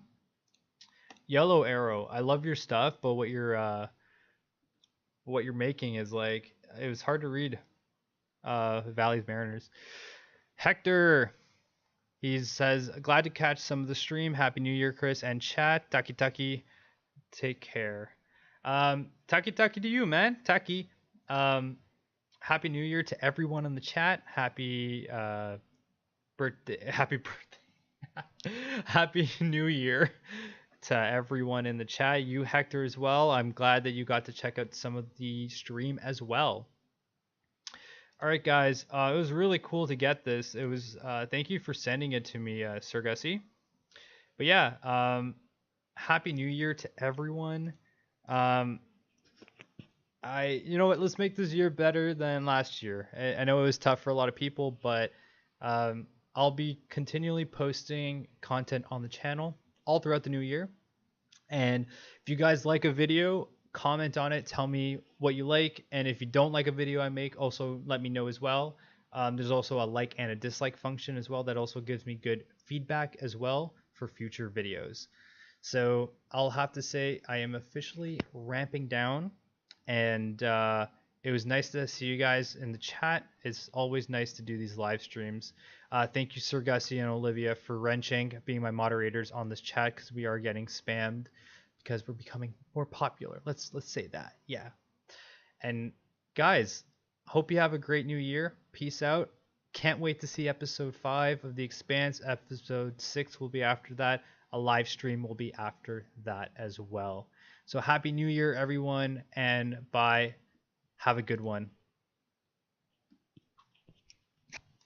yellow arrow. I love your stuff, but what you're making is like it was hard to read. Valley's Mariners. Hector. He says, glad to catch some of the stream. Happy New Year, Chris and chat. Taki Taki, take care. Taki Taki to you, man. Taki. Happy New Year to everyone in the chat. Happy birthday. Happy birthday. Happy New Year to everyone in the chat. You, Hector, as well. I'm glad that you got to check out some of the stream as well. All right, guys. It was really cool to get this. It was. Thank you for sending it to me, Sir Gussie. But yeah, Happy New Year to everyone. You know what? Let's make this year better than last year. I know it was tough for a lot of people, but I'll be continually posting content on the channel all throughout the new year. And if you guys like a video, comment on it, tell me what you like, and if you don't like a video I make, also let me know as well. There's also a like and a dislike function as well that also gives me good feedback as well for future videos. So I'll have to say I am officially ramping down, and it was nice to see you guys in the chat. It's always nice to do these live streams. Thank you, Sir Gussie and Olivia, for wrenching being my moderators on this chat, because we are getting spammed because we're becoming more popular. Let's say that. Yeah. And guys, hope you have a great new year. Peace out. Can't wait to see episode 5 of The Expanse. Episode 6 will be after that. A live stream will be after that as well. So happy new year, everyone, and bye. Have a good one.